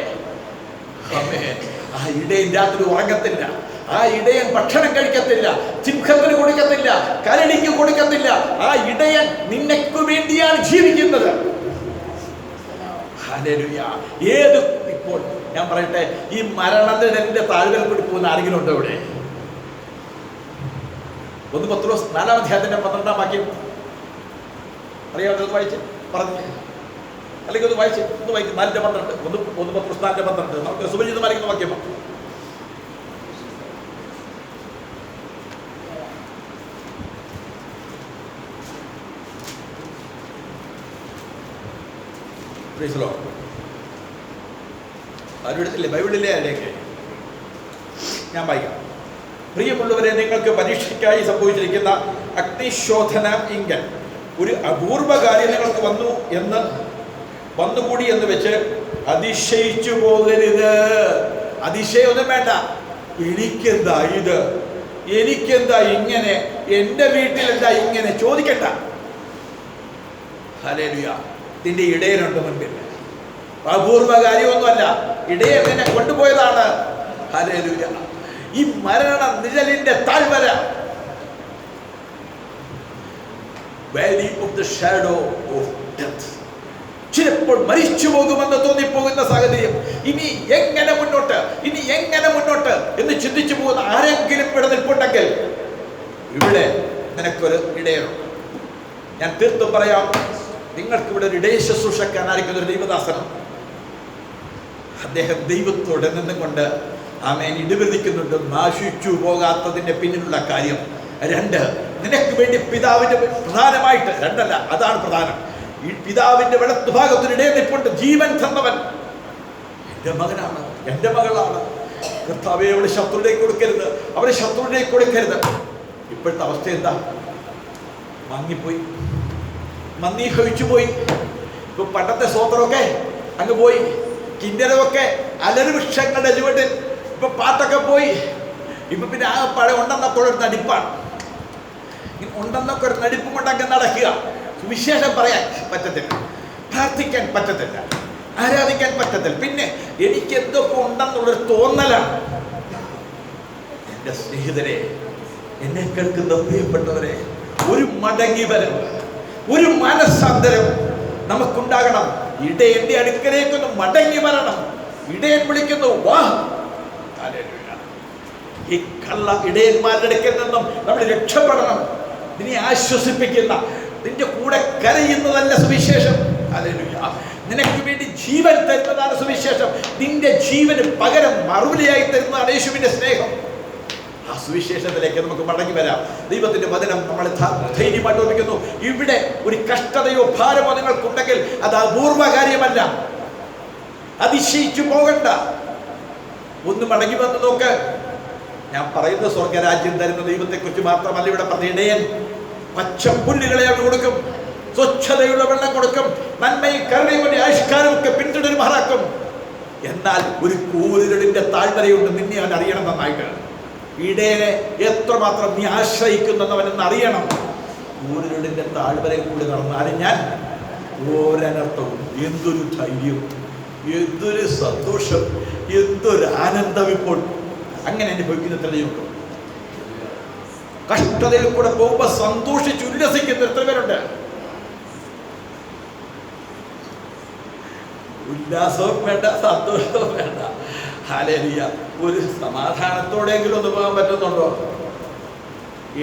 ആ ഇടയൻ രാത്രി ഉറങ്ങത്തില്ല. ആ ഇടയൻ ഭക്ഷണം കഴിക്കത്തില്ല, സിംഹത്തിന് കൊടുക്കത്തില്ല, കരടിക്ക് കൊടുക്കത്തില്ല. ആ ഇടയൻ നിനക്ക് വേണ്ടിയാണ് ജീവിക്കുന്നത്. ഹല്ലേലൂയ. ഏത് ഇപ്പോൾ ഞാൻ പറയട്ടെ, ഈ മരണത്തിന്റെ താഴ്വരയിൽ കൂടി പോകുന്ന ആരെങ്കിലും ഉണ്ടോ ഇവിടെ? 1 പത്രോസ് 4-ാം അധ്യായത്തിന്റെ 12-ാം വാക്യം അറിയാവുന്നത് വായിച്ച് പറഞ്ഞു, അല്ലെങ്കിൽ ഒന്ന് വായിച്ച് ഒന്ന് വായിക്കും. 4:12. 1 പത്രോസ് 4:12 നമുക്ക് സുപരിചിതമായിരിക്കുന്ന വാക്യമാണ്. ആരും എടുത്തില്ലേ? ബൈബിളിലെ അതിലേക്ക് ഞാൻ വായിക്കാം. പ്രിയമുള്ളവരെ, നിങ്ങൾക്ക് പരീക്ഷയ്ക്കായി സംഭവിച്ചിരിക്കുന്ന അഗ്നിശോധന ഇങ്കൽ ഒരു അപൂർവ കാര്യം നിങ്ങൾക്ക് വന്നുകൂടി എന്ന് വെച്ച് അതിശയിച്ചു പോകരുത്. അതിശയൊന്നും വേണ്ട. എനിക്കെന്താ ഇത്, എനിക്കെന്താ ഇങ്ങനെ, എൻ്റെ വീട്ടിൽ എന്താ ഇങ്ങനെ ചോദിക്കണ്ട. ഹല്ലേലൂയ. ഇതിൻ്റെ ഇടയനുണ്ട് മുൻപിൽ. അപൂർവ കാര്യമൊന്നുമല്ല, ഇടയൻ നിന്നെ കൊണ്ടുപോയതാണ്. ഹല്ലേലൂയ. ഈ മരണ നിഴലിന്റെ താഴ്വര, valley of the shadow of death, ചിലപ്പോൾ മരിച്ചു പോകുമെന്ന് തോന്നിപ്പോകുന്ന സാഹചര്യം. ഇനി എങ്ങനെ മുന്നോട്ട് എന്ന് ചിന്തിച്ചു പോകുന്ന ആരെങ്കിലും ഇവിടെ നിൽപ്പുണ്ടെങ്കിൽ ഇവിടെ നിനക്കൊരു ഇടയനുണ്ട്. ഞാൻ തീർത്തും പറയാം, നിങ്ങൾക്ക് ഇവിടെ ഒരു ഇടയ ശുശ്രൂഷക്കാനായിരിക്കുന്ന ഒരു ദൈവദാസനം. അദ്ദേഹം ദൈവത്തോടെ നിന്നുകൊണ്ട് ആമേൻ ഇടിവെതിക്കുന്നുണ്ട്. നാശിച്ചു പോകാത്തതിന്റെ പിന്നിലുള്ള കാര്യം 2, നിനക്ക് വേണ്ടി പിതാവിന്റെ പ്രധാനമായിട്ട് 2അല്ല, അതാണ് പ്രധാനം. ഈ പിതാവിന്റെ വലത്തുഭാഗത്തിന് ഇടയിൽ നിൽപ്പുണ്ട് ജീവൻ തന്നവൻ. എൻ്റെ മകനാണ്, എൻ്റെ മകളാണ്. കർത്താവേ, അവളെ ശത്രുവിലേക്ക് കൊടുക്കരുത്, അവരെ ശത്രുവിലേക്ക് കൊടുക്കരുത്. ഇപ്പോഴത്തെ അവസ്ഥ എന്താ? മന്ദീഭവിച്ചു പോയി. ഇപ്പൊ പണ്ടത്തെ സ്വോത്രമൊക്കെ അങ്ങ് പോയി. കിന്നരമൊക്കെ അലരു വൃക്ഷങ്ങളുടെ ചുവട്ടിൽ ഇപ്പൊ പാട്ടൊക്കെ പോയി. ഇപ്പൊ പിന്നെ ആ പഴം ഉണ്ടെന്നപ്പോഴൊരു നടിപ്പാണ്. ഉണ്ടെന്നൊക്കെ ഒരു നടിപ്പും കൊണ്ടൊക്കെ നടക്കുക. സുവിശേഷം പറയാൻ പറ്റത്തില്ല, പ്രാർത്ഥിക്കാൻ പറ്റത്തില്ല, ആരാധിക്കാൻ പറ്റത്തില്ല. പിന്നെ എനിക്ക് എന്തൊക്കെ ഉണ്ടെന്നുള്ളൊരു തോന്നലാണ്. എൻ്റെ സ്നേഹിതരെ, എന്നെ കേൾക്കുന്ന പ്രിയപ്പെട്ടവരെ, ഒരു മടങ്ങി വരവ്, ഒരു മനസ്സാന്തരം നമുക്കുണ്ടാകണം. ഇടയന്റെ അടുക്കലേക്കൊന്ന് മടങ്ങി വരണം. ഇടയൻ വിളിക്കുന്നു, വാ. ഈ കള്ള ഇടയന്മാരുടെ അടുക്കൽ നിന്നും നമ്മൾ രക്ഷപ്പെടണം. നിന്നെ ആശ്വസിപ്പിക്കുന്ന, നിന്റെ കൂടെ കരയുന്നതല്ല സുവിശേഷം. ഹല്ലേലൂയ. നിനക്ക് വേണ്ടി ജീവൻ തരുന്നതാണ് സുവിശേഷം. നിന്റെ ജീവന് പകരം മറുപടിയായി തരുന്നതാണ് യേശുവിന്റെ സ്നേഹം. ആ സുവിശേഷത്തിലേക്ക് നമുക്ക് മടങ്ങി വരാം. ദൈവത്തിന്റെ വചനം നമ്മളെ ധൈര്യമായിട്ട് ഓർമ്മിക്കുന്നു. ഇവിടെ ഒരു കഷ്ടതയോ ഭാരമോ നിങ്ങൾക്കുണ്ടെങ്കിൽ അത് അപൂർവ കാര്യമല്ല. അതിശയിച്ചു പോകണ്ട. ഒന്ന് മടങ്ങി വന്ന് നോക്ക്. ഞാൻ പറയുന്ന സ്വർഗരാജ്യം തരുന്ന ദൈവത്തെക്കുറിച്ച് മാത്രമല്ല ഇവിടെ പറഞ്ഞ. ഇടയൻ പച്ചപ്പുല്ലുകളെ അവന് കൊടുക്കും, സ്വച്ഛതയുള്ള വെള്ളം കൊടുക്കും, നന്മയും കരുണയും ആവിഷ്കാരവും ഒക്കെ പിന്തുടരുമാറാക്കും. എന്നാൽ ഒരു കൂരിരുളിന്റെ താഴ്വരയുണ്ട്. നിന്നെ അവൻ അറിയണം നന്നായിട്ട്. ഇടയനെ എത്രമാത്രം നീ ആശ്രയിക്കുന്നവനെന്ന് അറിയണം. കൂരിരുളിന്റെ താഴ്വരയിൽ കൂടി നടന്നാലും ഞാൻ ഒരനർത്ഥവും. എന്തൊരു ധൈര്യം, എന്തൊരു സന്തോഷം, എന്തൊരു ആനന്ദം. ഇപ്പോൾ അങ്ങനെ അനുഭവിക്കുന്ന എത്രയുണ്ട്. കഷ്ടതയിൽ കൂടെ പോകുമ്പോ സന്തോഷിച്ച് ഉല്ലസിക്കുന്ന എത്ര പേരുണ്ട്. ഉല്ലാസവും വേണ്ട, സന്തോഷവും വേണ്ട. ഹല്ലേലൂയ. ഒരു സമാധാനത്തോടെങ്കിലും ഒന്ന് പോകാൻ പറ്റുന്നുണ്ടോ?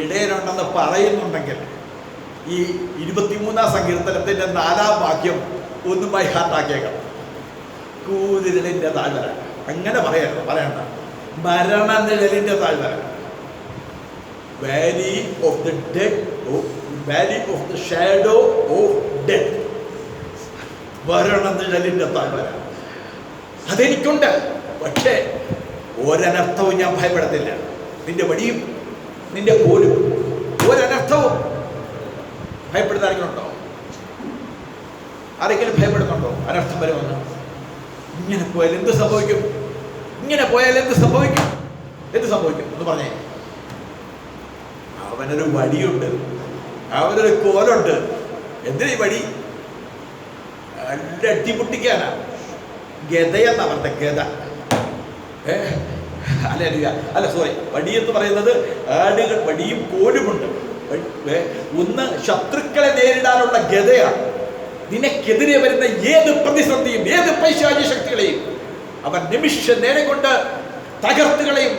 ഇടയനുണ്ടെന്ന് പറയുന്നുണ്ടെങ്കിൽ ഈ 23-ാം സങ്കീർത്തനത്തിന്റെ 4-ാം വാക്യം ഒന്ന് ബൈ ഹാർട്ടാക്കിയേക്കണം. കൂരിരുളിന്റെ താഴ്വര. അങ്ങനെ പറയണ്ട. മരണനിഴലിന്റെ താഴ്വര. Valley of the dead, valley of the shadow of dead. മരണനിഴലിന്റെ താഴ്വര അതെനിക്കുണ്ട്. പക്ഷേ ഒരനർത്ഥവും ഞാൻ ഭയപ്പെടത്തില്ല. നിന്റെ വടിയും നിന്റെ കോലും ഒരനർത്ഥവും. ഭയപ്പെടുന്ന ആരെങ്കിലുണ്ടോ? ആരെങ്കിലും ഭയപ്പെടുന്നുണ്ടോ അനർത്ഥം വരുമെന്ന്? ഇങ്ങനെ പോയാൽ എന്ത് സംഭവിക്കും? ഇങ്ങനെ പോയാൽ എന്ത് സംഭവിക്കും? എന്ത് സംഭവിക്കും എന്ന് പറഞ്ഞേ. അവനൊരു വടിയുണ്ട്, അവനൊരു കോലുണ്ട്. എന്തിനാ ഈ വടി? അടിപൊട്ടിക്കാനാ. ഗതയെന്നാ പറഞ്ഞ ഗത. അല്ല സോറി, വടി എന്ന് പറയുന്നത് ആടുകൾ. വടിയും കോലുമുണ്ട്. ഒന്ന് ശത്രുക്കളെ നേരിടാനുള്ള ഗതയാണ്. നിനക്കെതിരെ വരുന്ന ഏത് പ്രതിസന്ധിയും ഏത് പൈശാചിക ശക്തികളെയും അവൻ നിമിഷ നേരം കൊണ്ട് തകർത്ത് കളയും.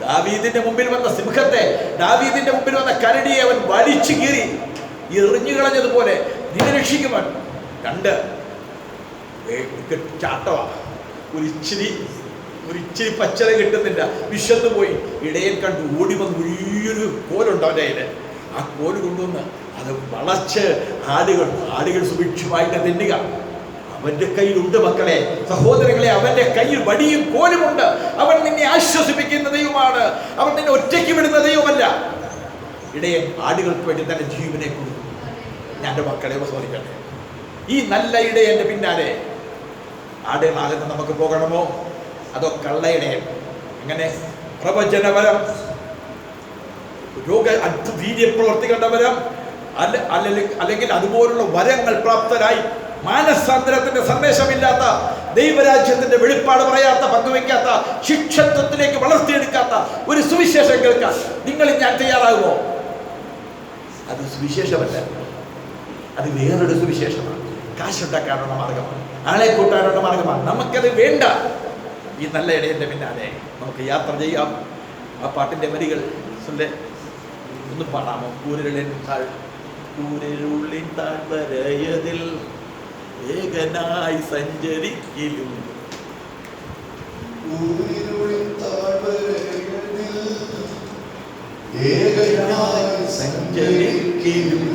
ദാവീദിന്റെ മുമ്പിൽ വന്ന സിംഹത്തെ, ദാവീദിന്റെ മുമ്പിൽ വന്ന കരടിയെ അവൻ വലിച്ചു കീറി എറിഞ്ഞു കളഞ്ഞതുപോലെ നിന്നെ രക്ഷിക്കുവാൻ. രണ്ട് ചാട്ടവാ. ഒരിച്ചിരി പച്ചല കിട്ടുന്നില്ല, വിശന്നു പോയി. ഇടയൻ കണ്ടു, ഓടി വന്ന് വലിയൊരു കോലുണ്ട് അവൻ്റെ കയ്യിൽ. ആ കോല് കൊണ്ടുവന്ന് അത് വളച്ച് ആടുകൾ സുഭിക്ഷമായിട്ട് തിന്നുക. അവന്റെ കയ്യിലുണ്ട് മക്കളെ, സഹോദരങ്ങളെ. അവന്റെ കയ്യിൽ വടിയും കോലുമുണ്ട്. അവൻ നിന്നെ ആശ്വസിപ്പിക്കുന്ന ദൈവമാണ്. അവൻ നിന്നെ ഒറ്റയ്ക്ക് വിടുന്ന ദൈവമല്ല. ഇടയൻ ആടുകൾക്ക് വേണ്ടി തന്റെ ജീവനെ കൊടുക്കും. ഞാൻ എൻ്റെ മക്കളെ ഉപസ്മരിക്കട്ടെ. ഈ നല്ല ഇടയന്റെ പിന്നാലെ ആടുകളാകുന്ന നമുക്ക് പോകണമോ? അതോ കള്ളയിടയൻ? അങ്ങനെ പ്രവചനപരം, വീര്യപ്രവർത്തികളുടെ വരം, അല്ലെങ്കിൽ അതുപോലുള്ള വരങ്ങൾ പ്രാപ്തരായി മാനസാന്തരത്തിന്റെ സന്ദേശമില്ലാത്ത, ദൈവരാജ്യത്തിന്റെ വെളിപ്പാട് പറയാത്ത, പങ്കുവയ്ക്കാത്ത, ശിക്ഷത്വത്തിലേക്ക് വളർത്തിയെടുക്കാത്ത ഒരു സുവിശേഷം കേൾക്കാൻ നിങ്ങൾ ഞാൻ തയ്യാറാകുമോ? അത് സുവിശേഷമല്ല, അത് വേറൊരു സുവിശേഷമാണ്. കാശുണ്ടാക്കാനുള്ള മാർഗമാണ്, ആളെ കൂട്ടാനുള്ള മാർഗമാണ്. നമുക്കത് വേണ്ട. ഈ നല്ല ഇടയന്റെ പിന്നാലെ നമുക്ക് യാത്ര ചെയ്യാം. ആ പാട്ടിന്റെ വരികൾ ഒന്ന് പാടാമോ? കൂരിരുളിൻ താഴ്വരയതിൽ ഏകനായി സഞ്ചരിക്കലും, ഏകനായി സഞ്ചരിക്കലും,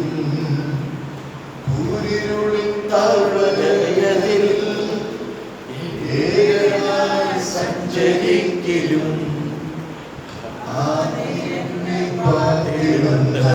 കൂരിരുളിൻ താഴ്വരയതിൽ ഏകനായി സഞ്ചരിക്കലും,